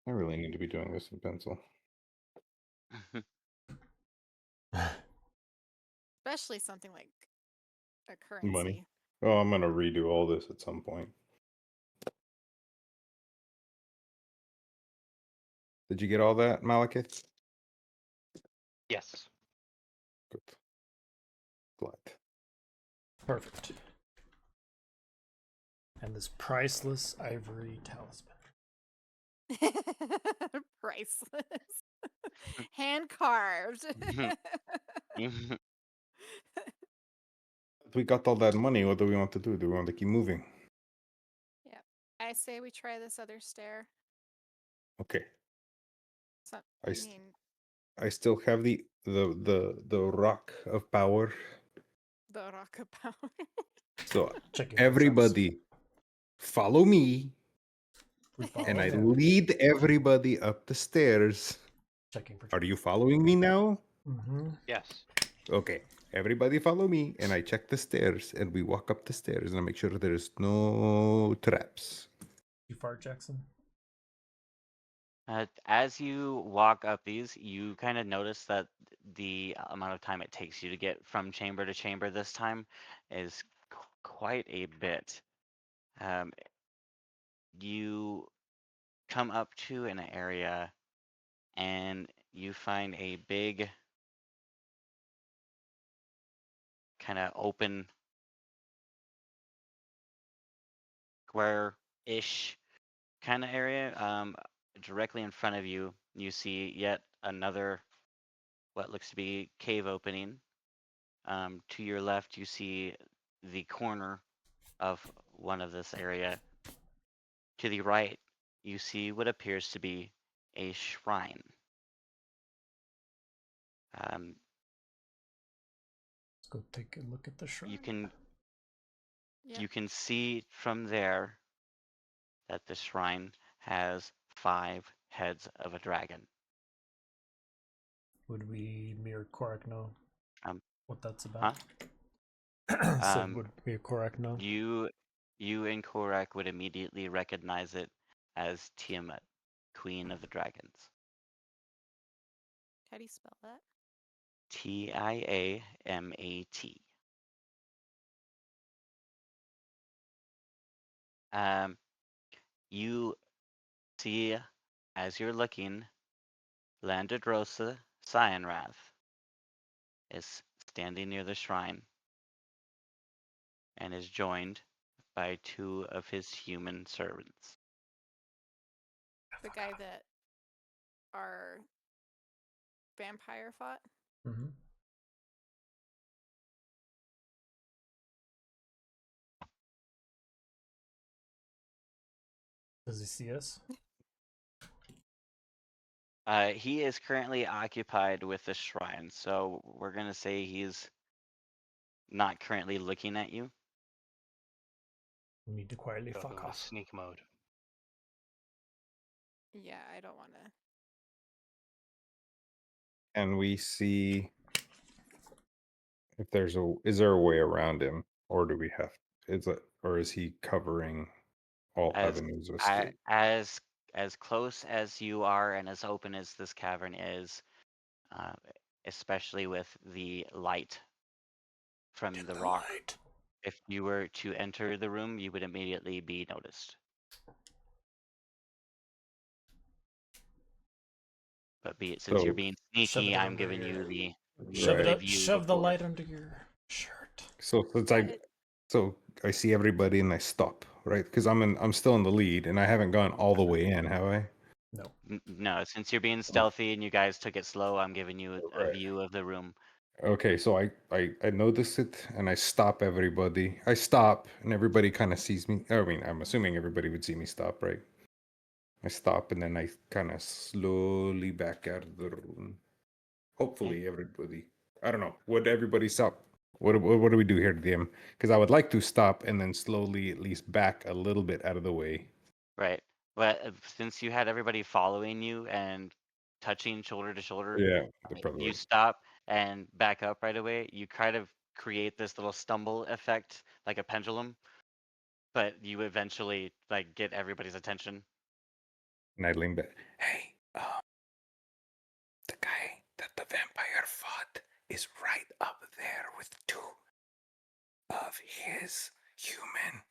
I really need to be doing this in pencil. Especially something like a currency. Money. Oh, I'm gonna redo all this at some point. Did you get all that, Malekith? Yes. Good. Glad. Perfect. And this priceless ivory talisman. Priceless. Hand carved. We got all that money. What do we want to do? Do we want to keep moving? Yep. I say we try this other stair. Okay. So, I I s- mean, I still have the rock of power. the rock of power. So Checking everybody follow me, We follow and I him. lead everybody up the stairs. Checking for. Are you following me now? Mm-hmm. Yes. Okay. Everybody follow me, and I check the stairs, and we walk up the stairs, and I make sure there's no traps. You fart, Jackson? As you walk up these, you kind of notice that the amount of time it takes you to get from chamber to chamber this time is quite a bit. Um, you come up to an area and you find a big kind of open square-ish kind of area. Directly in front of you, you see yet another what looks to be cave opening. To your left, you see the corner of one of this area. To the right, you see what appears to be a shrine. Um, Let's go take a look at the shrine. Yep. You can see from there that the shrine has 5 heads of a dragon. Would we mere Korak know Um, what that's about? So would mere Korak know? You and Korak would immediately recognize it as Tiamat, Queen of the Dragons. How do you spell that? Tiamat. You see, as you're looking, Landadrosa Cyanrath is standing near the shrine and is joined by 2 of his human servants. The guy that our vampire fought? Mm-hmm. Does he see us? He is currently occupied with the shrine, so we're gonna say he's not currently looking at you. We need to quietly Go fuck into off. sneak mode. Yeah, I don't want to. And we see if is there a way around him, or do we have or is he covering all As avenues of I, escape? as close as you are and as open as this cavern is, uh, especially with the light from the rock. Light. If you were to enter the room, you would immediately be noticed. But since you're So being Shove sneaky, it I'm under giving your... you the Shove it the up. view Shove the before. light under your shirt. so I see everybody and I stop, right? Because I'm still in the lead and I haven't gone all the way in, have I? No. No, since you're being stealthy and you guys took it slow, I'm giving you a Right. view of the room. Okay, so I notice it and I stop everybody. I stop and everybody kind of sees me. I mean, I'm assuming everybody would see me stop, right? I stop and then I kind of slowly back out of the room. Hopefully, everybody. I don't know. Would everybody stop? What do we do here, DM? Because I would like to stop and then slowly, at least, back a little bit out of the way. Right. But since you had everybody following you and touching shoulder to shoulder, Yeah, they probably you would. stop and back up right away. You kind of create this little stumble effect, like a pendulum, but you eventually like get everybody's attention. And I lean back. Hey, the guy that the vampire fought is right up there with 2 of his human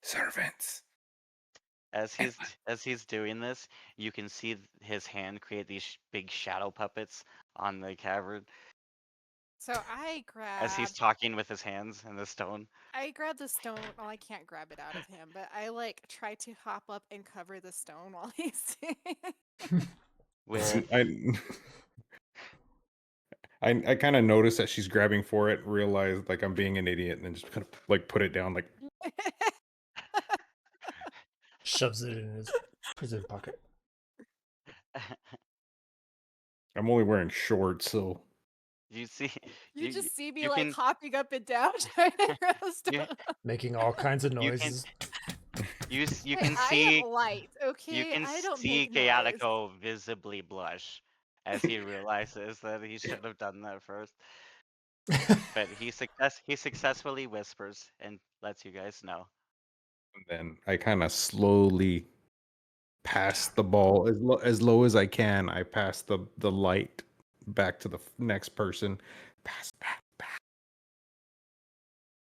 servants. As he's doing this, you can see his hand create these big shadow puppets on the cavern So I as he's grab talking with his hands and the stone. the stone. Well, I can't grab it out of him, but I like try to hop up and cover the stone while he's doing it. With I kind of notice that she's grabbing for it, realize like I'm being an idiot, and then just kind of like put it down. Like Shoves it in his prison pocket. I'm only wearing shorts, so you see, You just see me you like can hopping up and down trying to grab the you, stone. Making all kinds of you can noises. you Hey, can I am see light, you okay? can I don't see make noise. Chaotico visibly blush as he realizes that he should have done that first. But he successfully whispers and lets you guys know. and then I kind of slowly pass the ball as low as I can. I pass the light back to the next person. Pass back.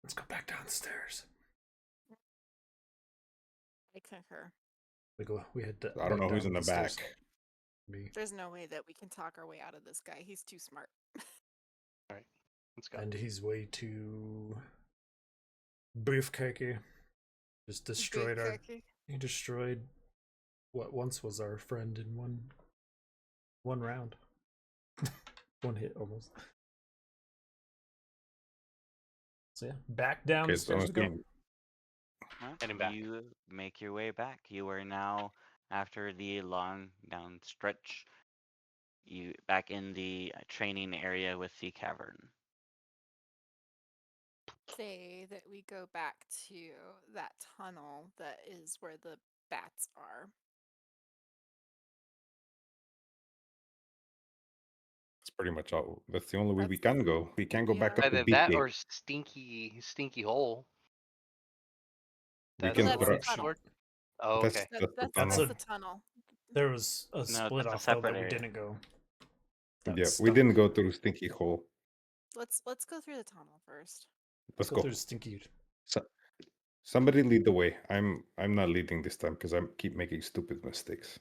Let's go back downstairs. I concur. We had to. I don't know who's down in the stairs. back. Me. There's no way that we can talk our way out of this guy. He's too smart. Let's go. And he's way too beefcakey. Just destroyed our. Beefcake. He destroyed what once was our friend in one round. One hit almost. So yeah, back down Okay, the so stairs we go. Heading back. You make your way back. You are now, after the long down stretch, you back in the training area with the cavern. Say that we go back to that tunnel that is where the bats are. That's pretty much all. That's the only way we That's- can go. We can't go back yeah. up the Either big that gate. or stinky hole. We That's can Well, the that's one the tunnel. short. Oh, That's- okay. That's the tunnel. the tunnel. There was a No, split that's a off though separate that we area. didn't go. Yeah, That's we didn't stuck. go through Stinky Hole. Let's go through the tunnel first. Let's Go go. through stinky. So, somebody lead the way. I'm not leading this time because I keep making stupid mistakes.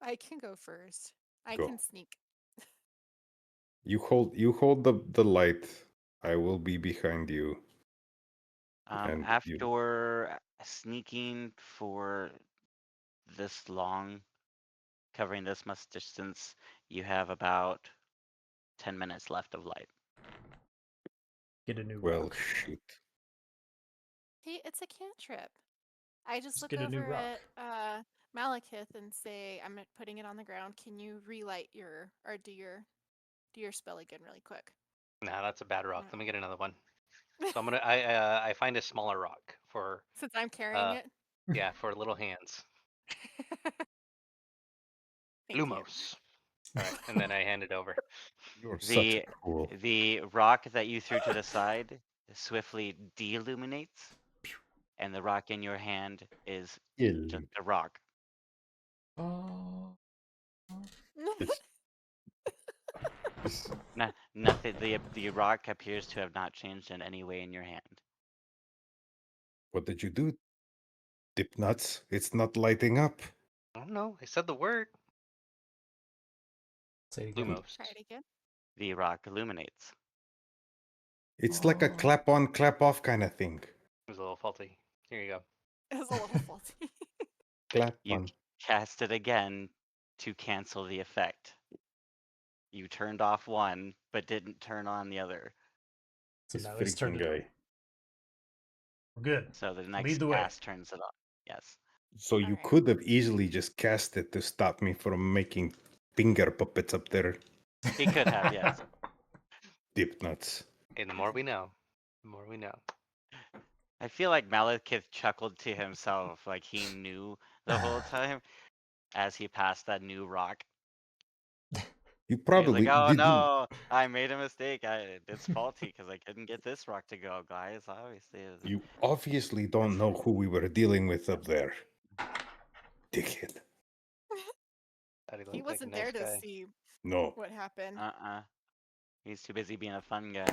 I can go first. I Go. can sneak. You hold the light. I will be behind you. And After sneaking for this long, covering this much distance, you have about 10 minutes left of light. Get a new Well, rock. shoot. Hey, it's a cantrip. I just look get a new over rock. at Malekith and say, I'm putting it on the ground. Can you relight your or do your spell again really quick? Nah, that's a bad rock. Alright. Let me get another one. So I'm gonna I find a smaller rock for Since I'm carrying it. yeah, for little hands. Thank you. Lumos. All right, and then I hand it over. You're such a cool. The rock that you threw to the side swiftly deilluminates, and the rock in your hand is just a rock. Oh. Nothing. The rock appears to have not changed in any way in your hand. What did you do? Dip nuts. It's not lighting up. I don't know. I said the word. Say it again. Lumos. Try it again. The rock illuminates. It's like a Oh. clap on, clap off kind of thing. It was a little faulty. Here you go. It was a little faulty. Clap You on. cast it again to cancel the effect. You turned off one, but didn't turn on the other. So This now it's turned freaking it on. guy. We're good. So the Lead next the way. cast turns it on. Yes. So you Alright. could have easily just cast it to stop me from making finger puppets up there. He could have, yes. Dip nuts. And the more we know, the more we know. I feel like Malekith chuckled to himself, like he knew the whole time as he passed that new rock. You He was probably like, "Oh didn't. no, I made a mistake. It's faulty because I couldn't get this rock to go, guys. Obviously, You obviously don't know who we were dealing with up there. Dickhead. Thought He looked like a wasn't nice there to guy. see No. what happened. He's too busy being a fun guy.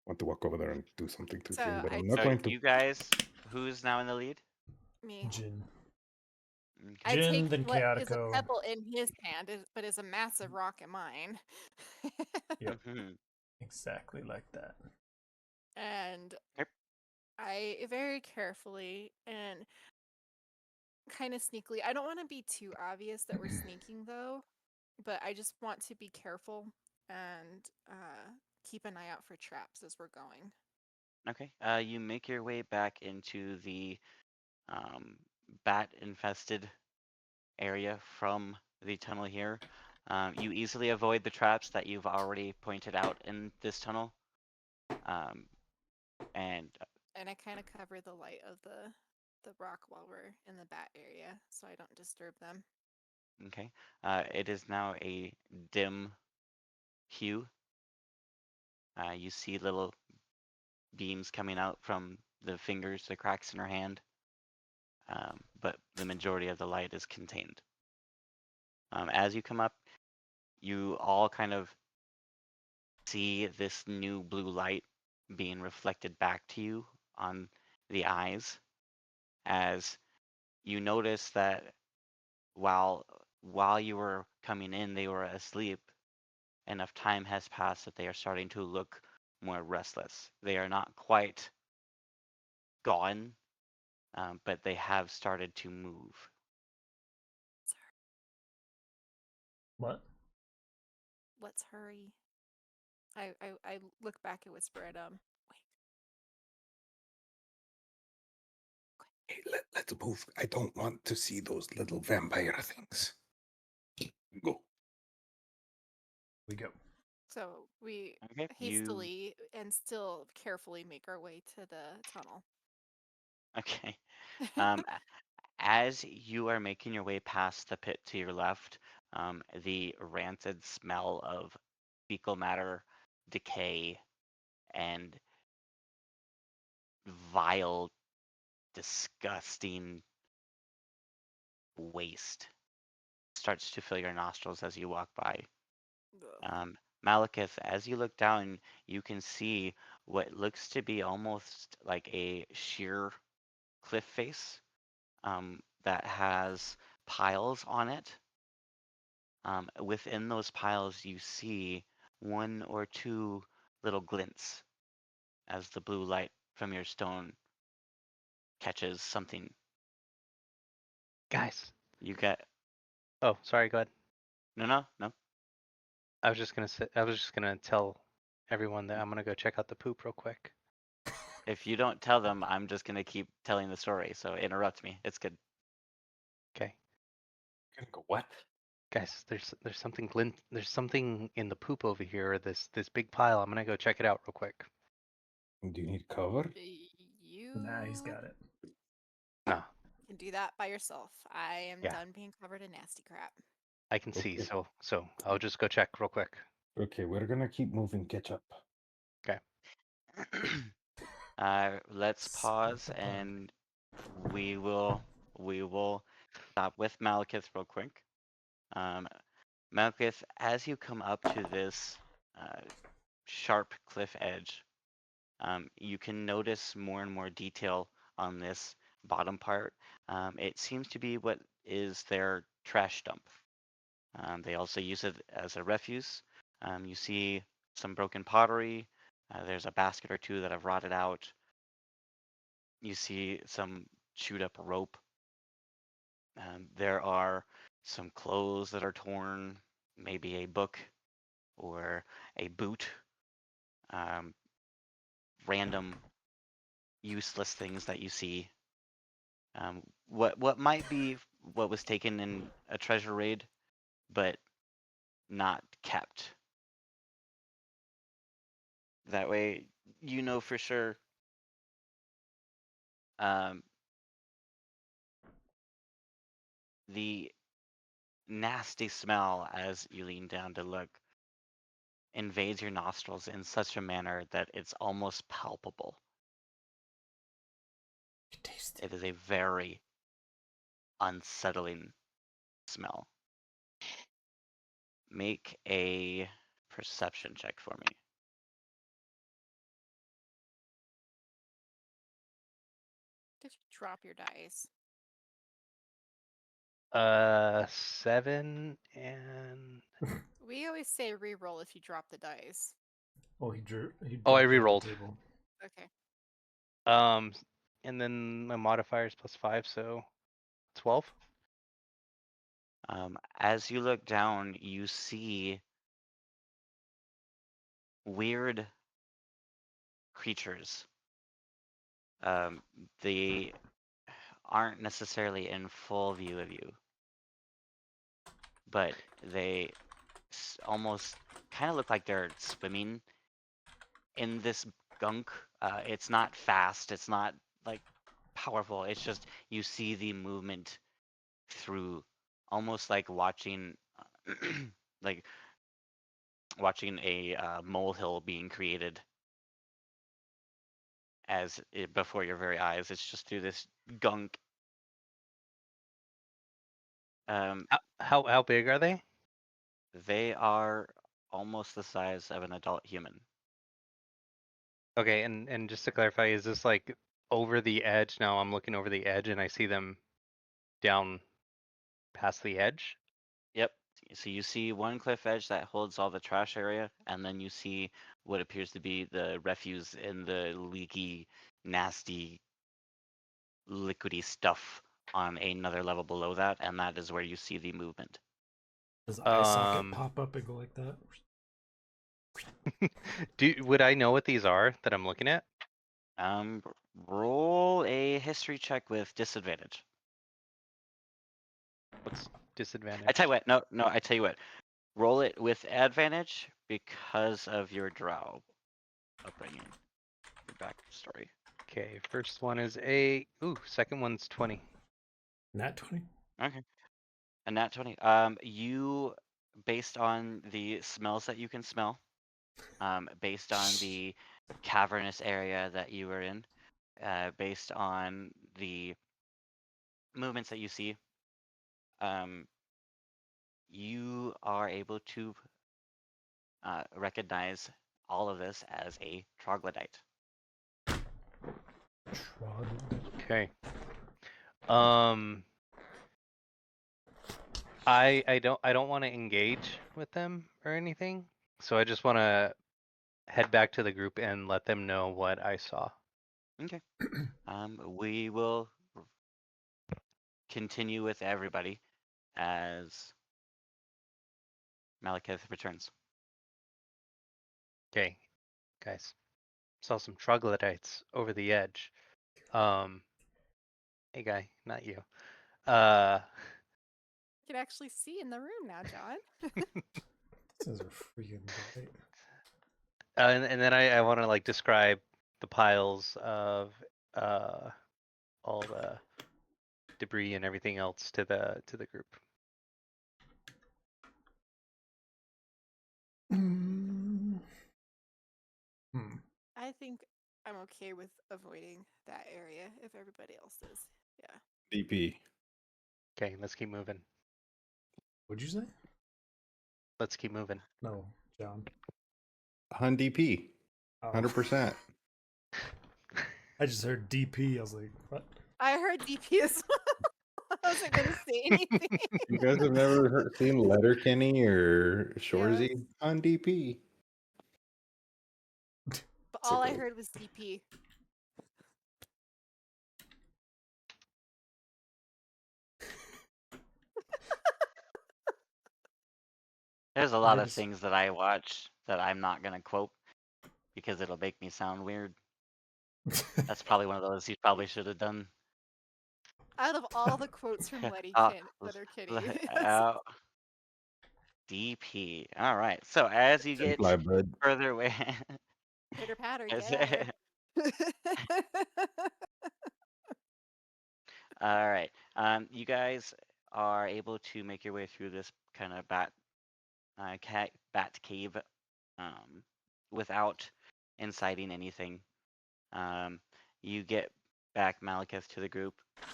Want to walk over there and do something to So him, but I I'm not So going to. you guys, who's now in the lead? Me. Jin. Okay. I Jin, take then what is a Chaotico. pebble in his hand, but is a massive rock in mine. Yep. Mhm. Exactly like that. And Yep. I very carefully and kind of sneakily, I don't want to be too obvious that we're sneaking though, but I just want to be careful and keep an eye out for traps as we're going. Okay. You make your way back into the bat-infested area from the tunnel here. You easily avoid the traps that you've already pointed out in this tunnel. And And I kind of cover the light of the rock while we're in the bat area so I don't disturb them. okay, it is now a dim hue. You see little beams coming out from the fingers, the cracks in her hand. But the majority of the light is contained. As you come up, you all kind of see this new blue light being reflected back to you on the eyes, as you notice that while you were coming in, they were asleep. Enough time has passed that they are starting to look more restless. They are not quite gone, but they have started to move. What? Let's hurry. I look back and whisper at wait. Hey, let's move. I don't want to see those little vampire things. Go. We go. So we Okay. hastily and still carefully make our way to the tunnel. Okay. As you are making your way past the pit to your left, the rancid smell of fecal matter, decay, and vile, disgusting waste starts to fill your nostrils as you walk by. Ugh. Malekith, as you look down, you can see what looks to be almost like a sheer cliff face that has piles on it. Within those piles, you see one or two little glints as the blue light from your stone catches something. Guys. You get Oh, sorry. Go ahead. no. I was just gonna tell everyone that I'm gonna go check out the poop real quick. If you don't tell them, I'm just gonna keep telling the story. So interrupt me. It's good. Okay. Gonna go what? Guys, there's something in the poop over here. This big pile. I'm gonna go check it out real quick. Do you need cover? You Nah, he's got it. No, can do that by yourself. I am Yeah. done being covered in nasty crap. I can see. Okay. So I'll just go check real quick. Okay, we're gonna keep moving. Catch up. Let's pause Split the party. and we will stop with Malekith real quick. Malekith, as you come up to this sharp cliff edge, you can notice more and more detail on this bottom part. It seems to be what is their trash dump. They also use it as a refuse. You see some broken pottery. There's a basket or two that have rotted out. You see some chewed up rope. There are some clothes that are torn, maybe a book or a boot. Random useless things that you see. What might be what was taken in a treasure raid, but not kept. That way, you know for sure. The nasty smell as you lean down to look invades your nostrils in such a manner that it's almost palpable. You taste It is a very unsettling smell. Make a perception check for me. Did you drop your dice? 7 and We always say re-roll if you drop the dice. Oh, he drew. He Oh, I dropped it on the re-rolled. table. Okay. And then my modifier is +5, so 12. As you look down, you see weird creatures. They aren't necessarily in full view of you, but they almost kind of look like they're swimming in this gunk. It's not fast. It's not like powerful. It's just you see the movement through, almost like watching, like watching a molehill being created. before your very eyes. It's just through this gunk. How big are they? They are almost the size of an adult human. Okay, and just to clarify, is this like over the edge? Now I'm looking over the edge and I see them down past the edge. Yep. So you see one cliff edge that holds all the trash area, and then you see what appears to be the refuse and the leaky, nasty, liquidy stuff on another level below that, and that is where you see the movement. Does eye socket pop up and go like that? Would I know what these are that I'm looking at? Roll a history check with disadvantage. What's disadvantage? I tell you what, no, I tell you what. Roll it with advantage because of your drow upbringing, your backstory. Okay, first one is a second one's 20. Nat 20? Okay. A nat 20. You, based on the smells that you can smell, based on the cavernous area that you were in, based on the movements that you see, you are able to recognize all of this as a troglodyte. Okay. I don't want to engage with them or anything, so I just want to head back to the group and let them know what I saw. Okay. We will continue with everybody as Malekith returns. Okay, guys, saw some troglodytes over the edge. Hey guy, not you. You can actually see in the room now, John. These are freaking bright. And then I want to like describe the piles of all the debris and everything else to the group. I think I'm okay with avoiding that area if everybody else is. Yeah. DP. Okay, let's keep moving. What'd you say? Let's keep moving. No, John. Hun DP. Oh. 100%. I just heard DP. I was like, what? I heard DP as well. I wasn't going to say anything. You guys have never seen Letterkenny or Shorzy? Yes. On DP. But all I heard was DP. There's a lot of things that I watch that I'm not going to quote because it'll make me sound weird. That's probably one of those you probably should have done. Out of all the quotes from Letterkenny. DP. All right. So as you get further away, pitter patter, get All right. You guys are able to make your way through this kind of bat cave without inciting anything. You get back Malekith to the group.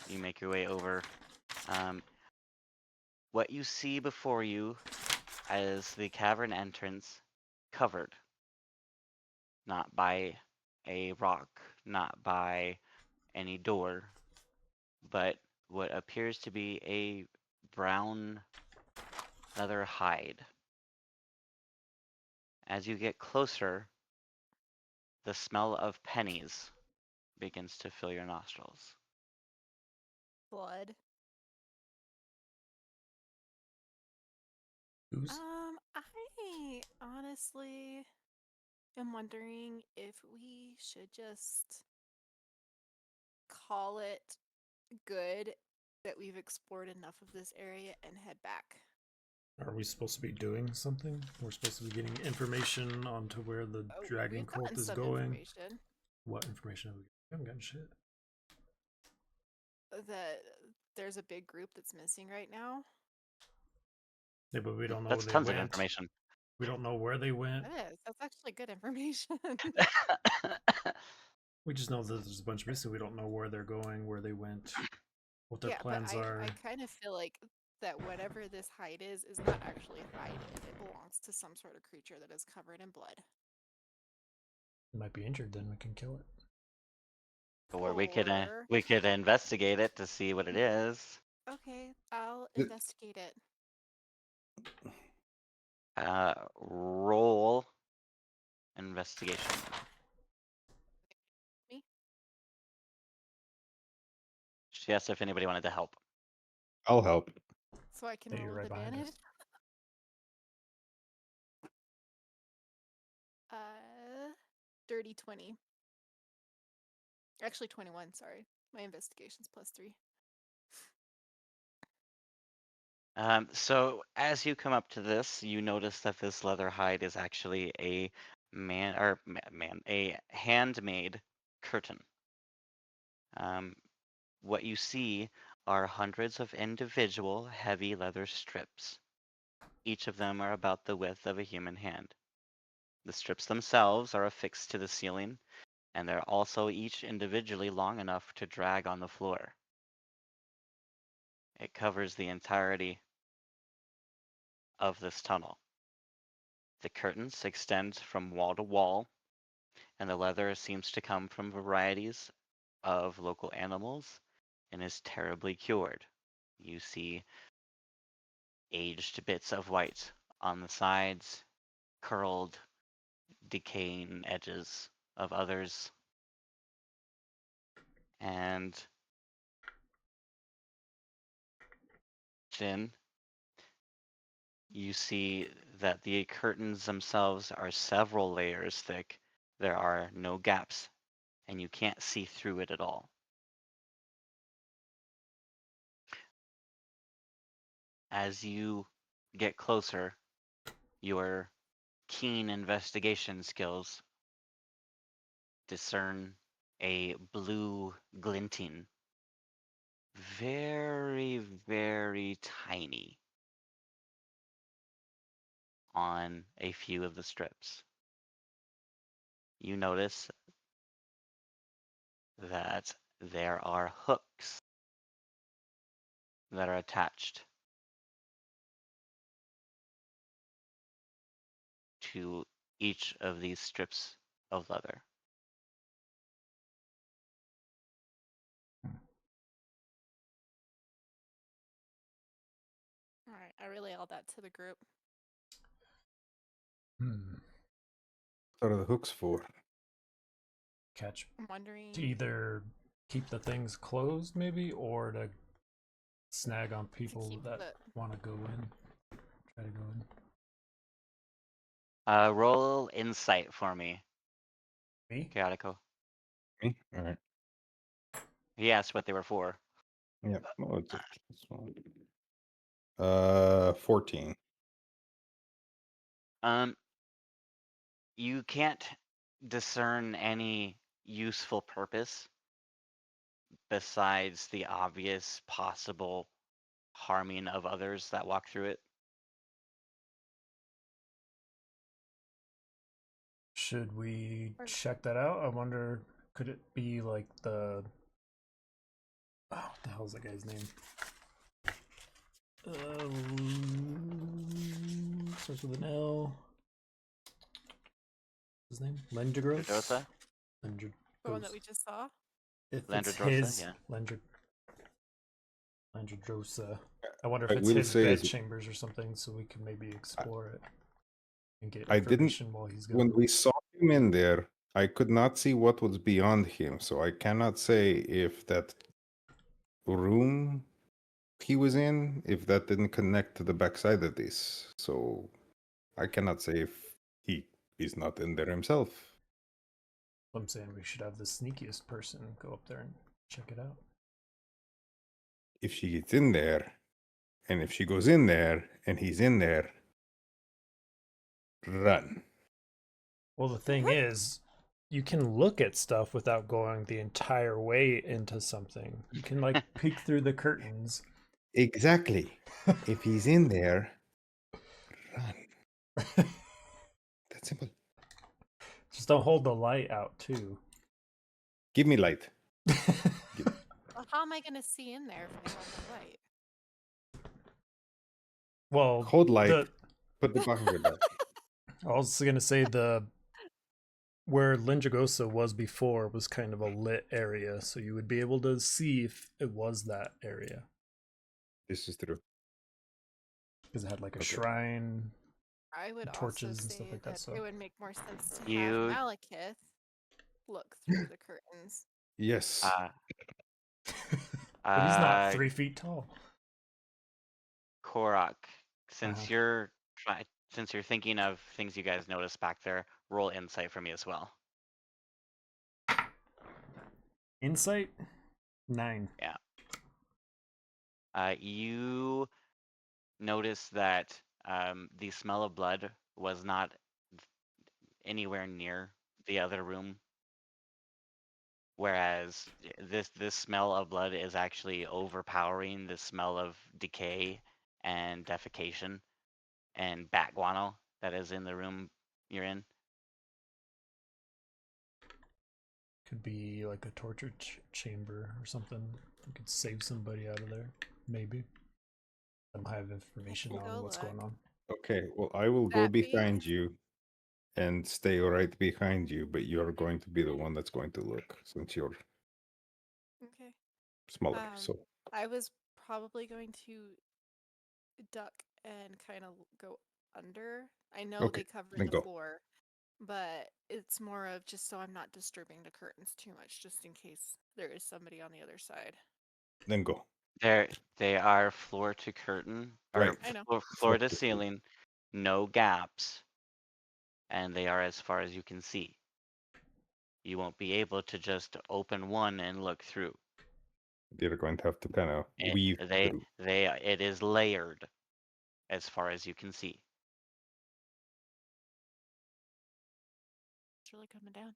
You make your way over. What you see before you is the cavern entrance covered. Not by a rock, not by any door, but what appears to be a brown leather hide. As you get closer, the smell of pennies begins to fill your nostrils. blood. I honestly am wondering if we should just call it good that we've explored enough of this area and head back. Are we supposed to be doing something? We're supposed to be getting information onto where the dragon cult is going. What information have we? We haven't gotten shit. That there's a big group that's missing right now. Yeah, but we don't know That's where tons they went. of information. We don't know where they went. That is. That's actually good information. We just know that there's a bunch missing. We don't know where they're going, where they went, what their Yeah, but plans are. I kind of feel like that whatever this hide is not actually a hide. It belongs to some sort of creature that is covered in blood. It might be injured, then we can kill it. Or Or we could investigate it to see what it is. okay, I'll Th- investigate it. Roll investigation. Me? She asked if anybody wanted to help. I'll help. So I can Hey, roll you're with right behind advantage. us. 30, 20. Actually 21, sorry. My investigation's +3. So as you come up to this, you notice that this leather hide is actually a a handmade curtain. What you see are hundreds of individual heavy leather strips. Each of them are about the width of a human hand. The strips themselves are affixed to the ceiling, and they're also each individually long enough to drag on the floor. It covers the entirety of this tunnel. The curtains extend from wall to wall, and the leather seems to come from varieties of local animals and is terribly cured. You see aged bits of white on the sides, curled, decaying edges of others, and Jin, you see that the curtains themselves are several layers thick. There are no gaps, and you can't see through it at all. As you get closer, your keen investigation skills discern a blue glinting, very, very tiny, on a few of the strips. You notice that there are hooks that are attached to each of these strips of leather. Alright, I relay all that to the group. What are the hooks for? Catch. I'm wondering. To either keep the things closed, maybe, or to snag on people keep that the- want to go in. Try to go in. Roll insight for me, Me? Chaotico. Me? All right. He asked what they were for. Yeah. Oh, it's this one. 14. You can't discern any useful purpose besides the obvious possible harming of others that walk through it. Should we Or- check that out? I wonder, could it be like the... Oh, what the hell's that guy's name? Starts with an L. What's his name? Lendragos? Drossa? Lendragos. The one that we just saw? If it's Landradrosa, his... yeah. Landradrosa. I wonder if I it's will his say bed is- chambers or something, so we can maybe explore it and get I didn't- information while he's When gone. we saw him in there, I could not see what was beyond him, so I cannot say if that room he was in, if that didn't connect to the backside of this. So I cannot say if he is not in there himself. I'm saying we should have the sneakiest person go up there and check it out. If she gets in there, and if she goes in there, and he's in there, run. Well, the thing is, you can look at stuff without going the entire way into something. You can like peek through the curtains. Exactly. If he's in there, run. That's simple. Just don't hold the light out too. Give me light. Well, how am I going to see in there if I have no light? Well, Hold light. the Put the bakugan down. I was gonna say the where Linjagosa was before was kind of a lit area, so you would be able to see if it was that area This is true. because it had like a Okay. shrine. I would also Torches and say stuff like that, so- it would make more sense to have You- Malekith look through the curtains. Yes. But he's not uh, 3 feet tall. Korok, since Uh-huh. since you're thinking of things you guys noticed back there, roll insight for me as well. Insight 9. You notice that the smell of blood was not anywhere near the other room, whereas this smell of blood is actually overpowering the smell of decay and defecation and bat guano that is in the room you're in. Could be like a torture chamber or something. You could save somebody out of there, maybe. I don't have information can go on what's going look. on. Okay, well, I will go That behind being- you and stay right behind you, but you're going to be the one that's going to look since you're Okay. smaller. So I was probably going to duck and kind of go under. I know Okay, they covered then the go. floor, but it's more of just so I'm not disturbing the curtains too much, just in case there is somebody on the other side. then go. They are floor to curtain, or Right. I know. floor to to ceiling, no gaps, and they are as far as you can see. You won't be able to just open one and look through. You're going to have to kind of weave through. It is layered as far as you can see. It's really coming down.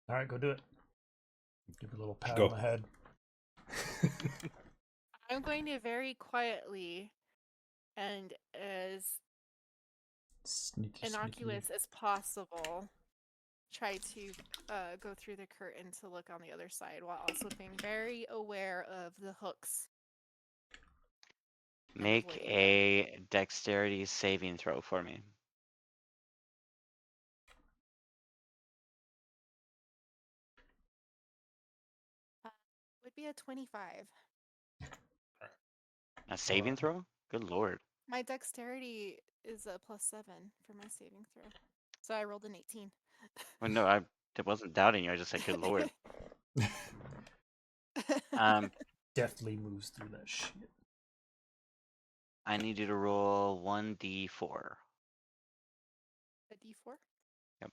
All right, go do it. Give it a little pat Go. on the head. I'm going to very quietly and as Sneaky, innocuous as possible try to go through the curtain to look on the other side while also being very aware of the hooks. and Make avoiding them. a dexterity saving throw for me. Would be a 25. A saving throw? Good lord. My dexterity is a +7 for my saving throw. So I rolled an 18. Well, no, I wasn't doubting you. I just said good lord. Definitely moves through that shit. I need you to roll 1d4. A d4? Yep.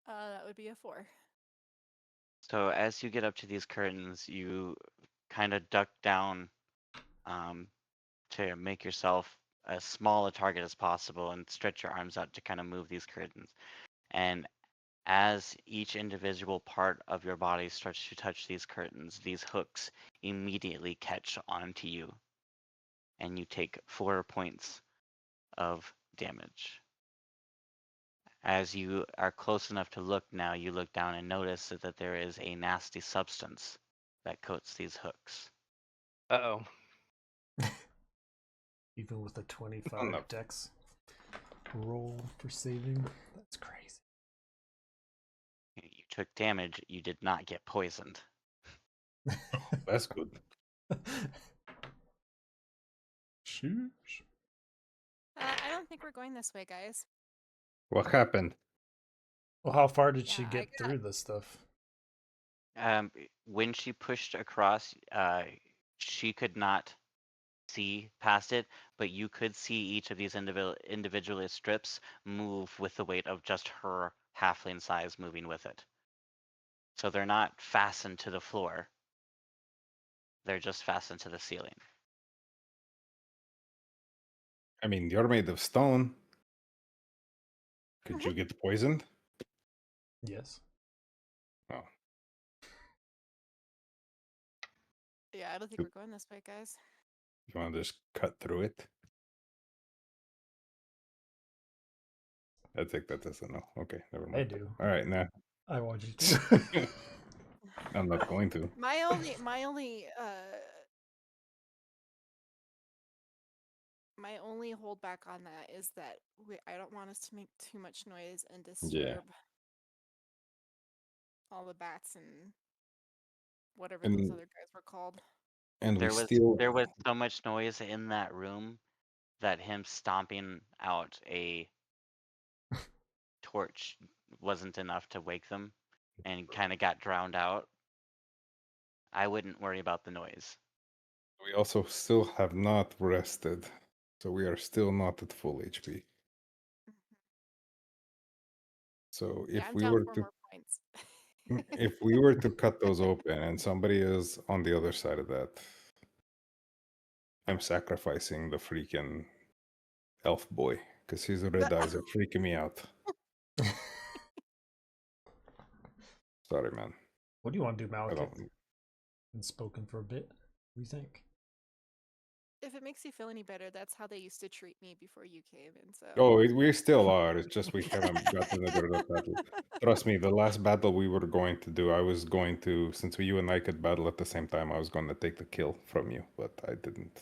That would be a 4. So as you get up to these curtains, you kind of duck down to make yourself as small a target as possible and stretch your arms out to kind of move these curtains. And as each individual part of your body starts to touch these curtains, these hooks immediately catch onto you. And you take 4 points of damage. As you are close enough to look now, you look down and notice that there is a nasty substance that coats these hooks. Uh-oh. Even with a 25 no. dex roll for saving. That's crazy. You took damage, you did not get poisoned. That's good. Sheesh. I don't think we're going this way, guys. What happened? Well, how far did she Yeah, I get got- through this stuff? When she pushed across, she could not see past it, but you could see each of these individual strips move with the weight of just her halfling size moving with it. So they're not fastened to the floor. They're just fastened to the ceiling. I mean, you're made of stone. Could you get poisoned? Yes. Oh, Yeah, I don't think we're going this way, guys. You want to just cut through it? I think that is a no. Okay, never mind. I do. All right, nah. I want you to. I'm not going to. My only holdback on that is that I don't want us to make too much noise and disturb all the bats and whatever those And other guys were called. and we There was still so much noise in that room that him stomping out a torch wasn't enough to wake them, and kind of got drowned out. I wouldn't worry about the noise. we also still have not rested, so we are still not at full HP. So Yeah, if I'm we down were 4 to more points. if we were to cut those open and somebody is on the other side of that, I'm sacrificing the freaking elf boy because his red eyes are freaking me out. Sorry, man. What do you want to do, I Malekith? don't. Been spoken for a bit. What do you think? If it makes you feel any better, that's how they used to treat me before you came in. So. Oh, we still are. It's just we haven't gotten into the battle. Trust me, the last battle we were going to do, I was going to, since you and I could battle at the same time, I was going to take the kill from you, but I didn't.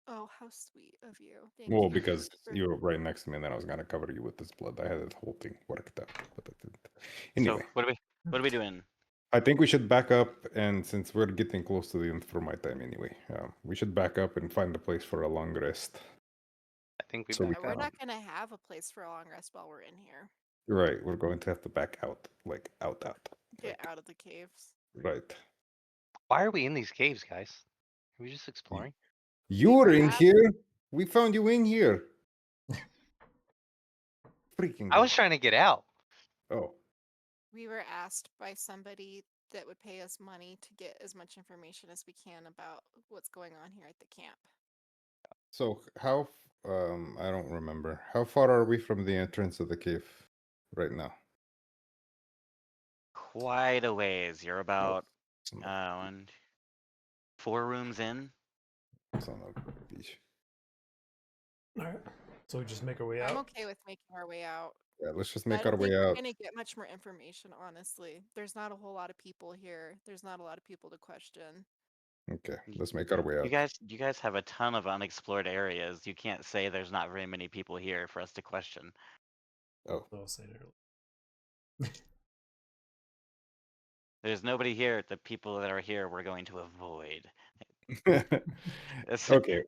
Oh, how sweet of you! Thank Well, you. because you were right next to me, and then I was going to cover you with this blood. I had the whole thing worked out, but I didn't. Anyway, So what are we doing? I think we should back up, and since we're getting close to the end for my time anyway, we should back up and find a place for a long rest. I think we So we back We're out. not gonna have a place for a long rest while we're in here. Right, we're going to have to back out, like out. Get Like, out of the caves. right. Why are we in these caves, guys? Are we just exploring? You We were were in asked- here. We found you in here. Freaking. I was God. trying to get out. Oh, We were asked by somebody that would pay us money to get as much information as we can about what's going on here at the camp. so how? I don't remember. How far are we from the entrance of the cave right now? Quite a ways. You're about Son of 4 rooms in. son of a bitch. All right. So we just make our way I'm out. okay with making our way out. Yeah, let's just I make don't our way think we're out. gonna get much more information, honestly. There's not a whole lot of people here. There's not a lot of people to question. Okay, let's make our way out. You guys have a ton of unexplored areas. You can't say there's not very many people here for us to question. Oh, So I'll say it early. There's nobody here. The people that are here we're going to avoid. It's- okay.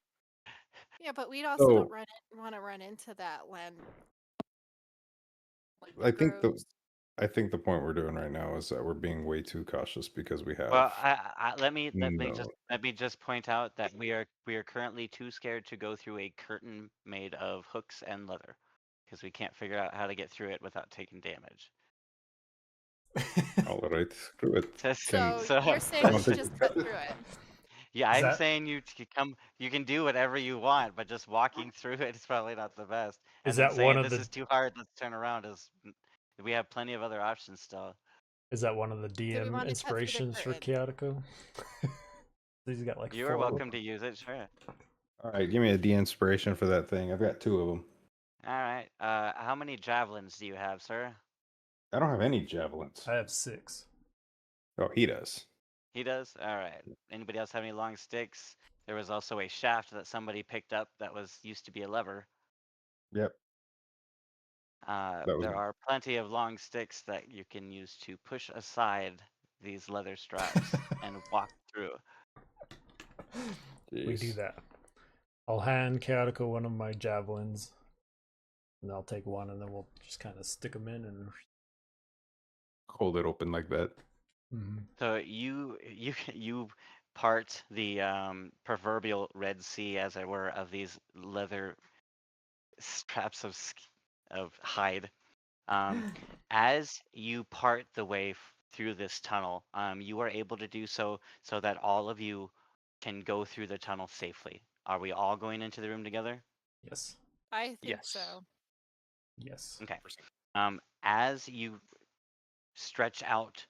Yeah, but we also don't So want to run into that land. Like I think groves. the point we're doing right now is that we're being way too cautious because we have. Well, let me No. just point out that we are currently too scared to go through a curtain made of hooks and leather because we can't figure out how to get through it without taking damage. All right, screw it. So So- you're saying we Want should to just cut cut it? through it. Yeah, Is I'm that- saying you can do whatever you want, but just walking through it is probably not the best. And Is then that saying one of this the- is too hard, let's turn around we have plenty of other options still. Is that one of the we DM want to cut through the inspirations for curtain? Chaotico? He's got like You 4 are welcome to use it, sure. All right, give me a D inspiration for that thing. I've got 2 of them. All right. How many javelins do you have, sir? I don't have any javelins. I have 6. Oh, he does. He does? All right. Anybody else have any long sticks? There was also a shaft that somebody picked up that used to be a lever. Yep. That was- There are plenty of long sticks that you can use to push aside these leather straps and walk through. We do Jeez. that. I'll hand Chaotico one of my javelins, and I'll take one, and then we'll just kind of stick them in and. Hold it open like that. So you part the proverbial Red Sea, as it were, of these leather straps of hide. As you part the way through this tunnel, you are able to do so that all of you can go through the tunnel safely. Are we all going into the room together? Yes. I think Yes. so. Yes. Okay. As you stretch out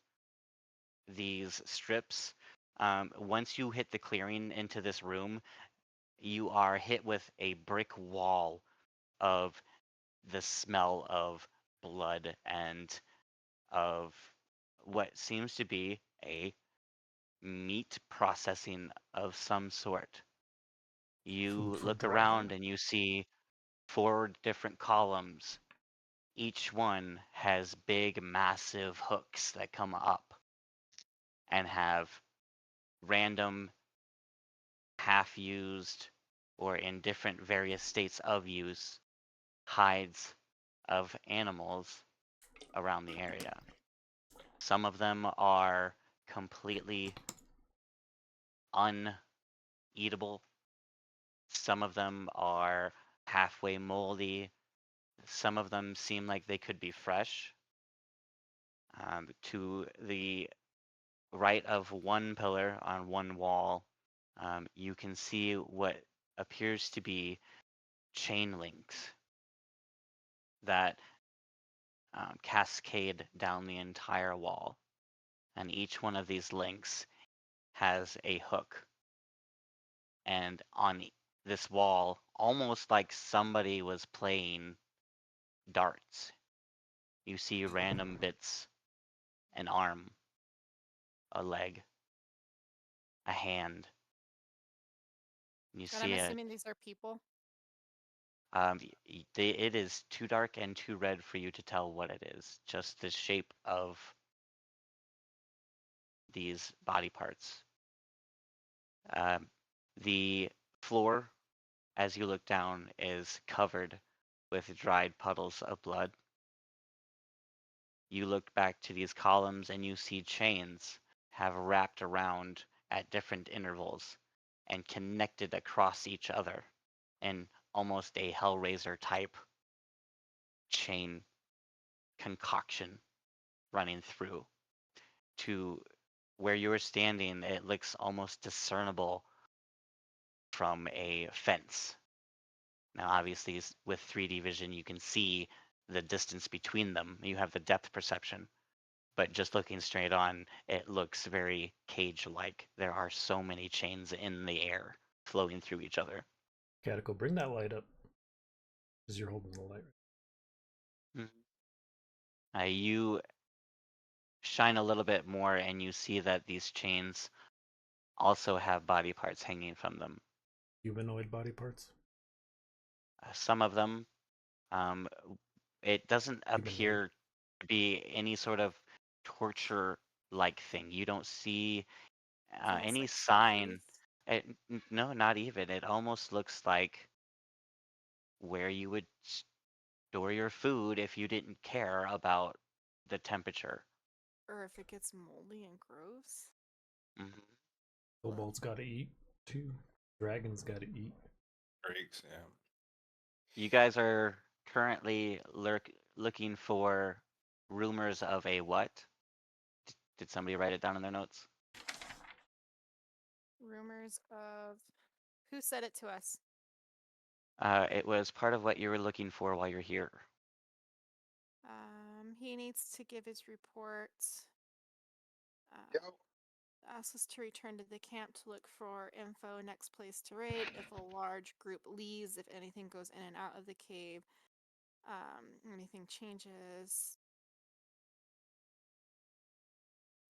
these strips, Once you hit the clearing into this room, you are hit with a brick wall of the smell of blood and of what seems to be a meat processing of some sort. You Food for look Dragon. around and you see 4 different columns. Each one has big, massive hooks that come up and have random, half-used, or in different various states of use, hides of animals around the area. Some of them are completely uneatable. Some of them are halfway moldy. Some of them seem like they could be fresh. To the right of one pillar on one wall, you can see what appears to be chain links that cascade down the entire wall. And each one of these links has a hook. And on this wall, almost like somebody was playing darts, you see random bits: an arm, a leg, a hand. You And see I'm a assuming these are people. it is too dark and too red for you to tell what it is. Just the shape of these body parts. The floor, as you look down, is covered with dried puddles of blood. You look back to these columns and you see chains have wrapped around at different intervals and connected across each other in almost a Hellraiser type chain concoction running through. To where you are standing, it looks almost discernible from a fence. Now, obviously, with 3D vision, you can see the distance between them. You have the depth perception. But just looking straight on, it looks very cage-like. There are so many chains in the air flowing through each other. Catacomb, bring that light up. Because you're holding the light. You shine a little bit more and you see that these chains also have body parts hanging from them. Humanoid body parts? Some of them, it doesn't Humanoid. appear to be any sort of torture-like thing. You don't see Almost any like sign. trophies. No, not even. It almost looks like where you would store your food if you didn't care about the temperature. Or if it gets moldy and gross. Mhm. Kobolds gotta eat, too. Dragons gotta eat. Breaks, yeah. You guys are currently looking for rumors of a what? Did somebody write it down in their notes? Rumors of who said it to us? It was part of what you were looking for while you're here. He needs to give his report. Asks us to return to the camp to look for info, next place to raid, if a large group leaves, if anything goes in and out of the cave, anything changes.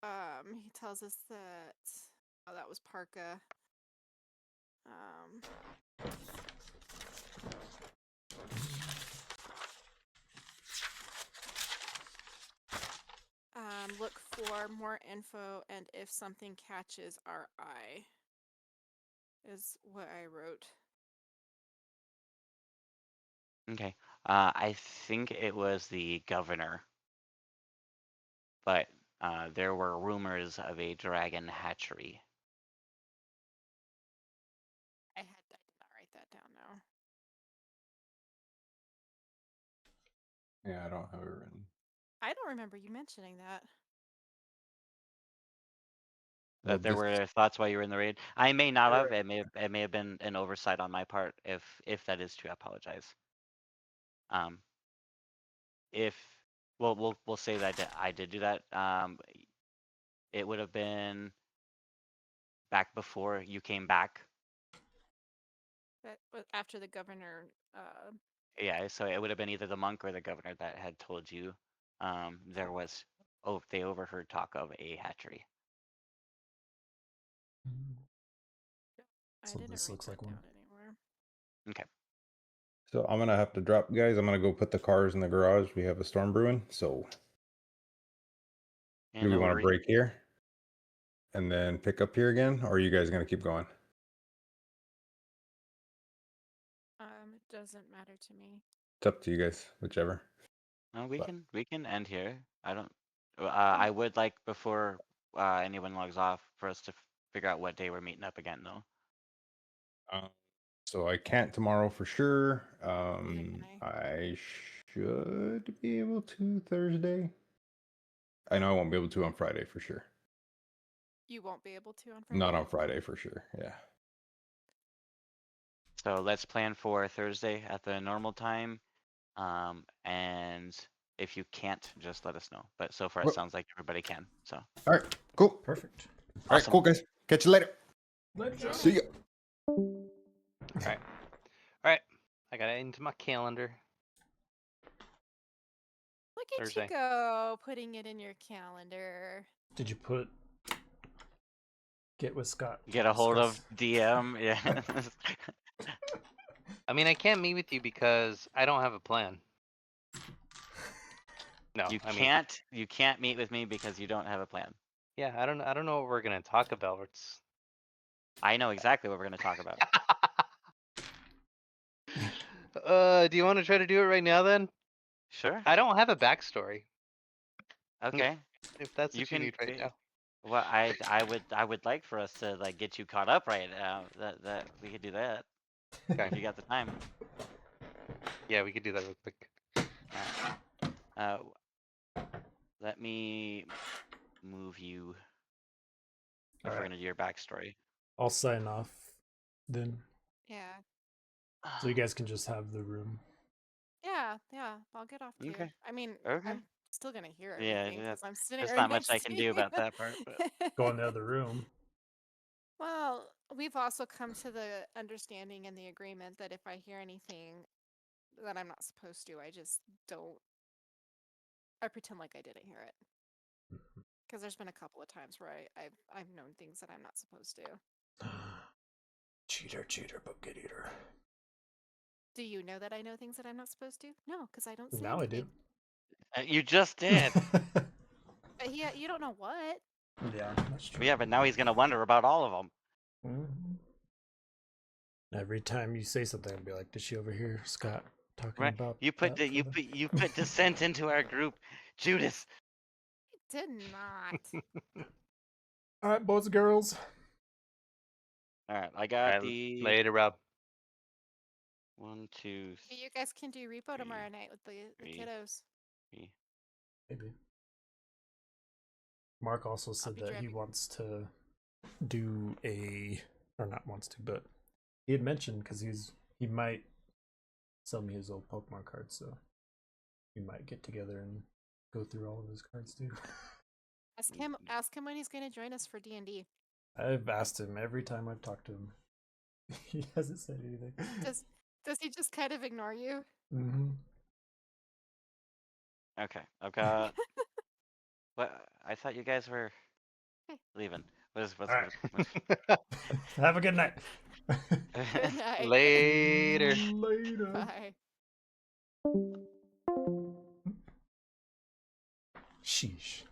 He tells us that, oh, that was Parka. Look for more info, and if something catches our eye, is what I wrote. Okay. I think it was the governor, but there were rumors of a dragon hatchery. I did not write that down now. Yeah, I don't have it written. I don't remember you mentioning that. Well, That there this were thoughts while you were in the raid. I may not have. Right. It may have been an oversight on my part. If that is true, I apologize. If we'll say that I did do that. It would have been back before you came back. That was after the governor. Yeah, so it would have been either the monk or the governor that had told you there was, they overheard talk of a hatchery. I So didn't this write looks that like one. down anywhere. Okay. So I'm gonna have to drop, guys. I'm gonna go put the cars in the garage. We have a storm brewing. So Yeah, do we no want to worries. break here and then pick up here again, or are you guys gonna keep going? It doesn't matter to me. It's up to you guys, whichever. We But- can end here. I don't. I would like before anyone logs off for us to figure out what day we're meeting up again, though. So I can't tomorrow for sure. can I. I should be able to Thursday. I know I won't be able to on Friday for sure. You won't be able to on Friday. Not on Friday for sure. Yeah. So let's plan for Thursday at the normal time. And if you can't, just let us know. But so far, it Well- sounds like everybody can. So All right. Cool. Perfect. All right. Awesome. Cool, guys. Catch you later. Let's See ya. All right. I got it into my calendar. Look at Thursday. you go, putting it in your calendar. Did you put get with Scott? to get a hold of discuss? DM. Yeah. I mean, I can't meet with you because I don't have a plan. No, you I mean, can't. You can't meet with me because you don't have a plan. yeah, I don't know what we're gonna talk about. It's I know exactly what we're going to talk about. do you want to try to do it right now then? Sure. I don't have a backstory. Okay. If that's You what you can. need right now. Well, I would like for us to like get you caught up right now. That we could do that Okay. if you got the time. Yeah, we could do that real quick. Let me move you. If we're Alright. gonna do your backstory. I'll sign off then, Yeah. so you guys can just have the room. Yeah. I'll get off too. Okay. I mean, Okay. I'm still gonna hear Yeah, everything because I'm sitting there's right not much next I to can do you. about that part. But Go in the other room. Well, we've also come to the understanding and the agreement that if I hear anything that I'm not supposed to, I just don't. I pretend like I didn't hear it. Because there's been a couple of times where I've known things that I'm not supposed to. Cheater, bucket eater. Do you know that I know things that I'm not supposed to? No, because I don't say Now I do. anything. you just did. But yeah, you don't know what. Yeah, that's true. Yeah, but now he's gonna wonder about all of them. Mhm. Every time you say something, I'll be like, "Did she overhear Scott talking Right? about?" You put that you further?" put you put dissent into our group, Judas. I did not. All right, boys and girls. All right, I got Alright, the later, Rob. 1, 2, But you guys can do repo 3, tomorrow night with the three. kiddos. 3. Maybe. Mark also said be that he driving. wants to do or not wants to, but he had mentioned because he might sell me his old Pokemon cards, so we might get together and go through all of his cards too. Ask him when he's going to join us for D&D. I've asked him every time I've talked to him. He hasn't said anything. Does he just kind of ignore you? Mm-hmm. Okay, I've got. What? I thought you guys were leaving. What's All right. Have a good night. Good night. Later. Later. Bye. Sheesh.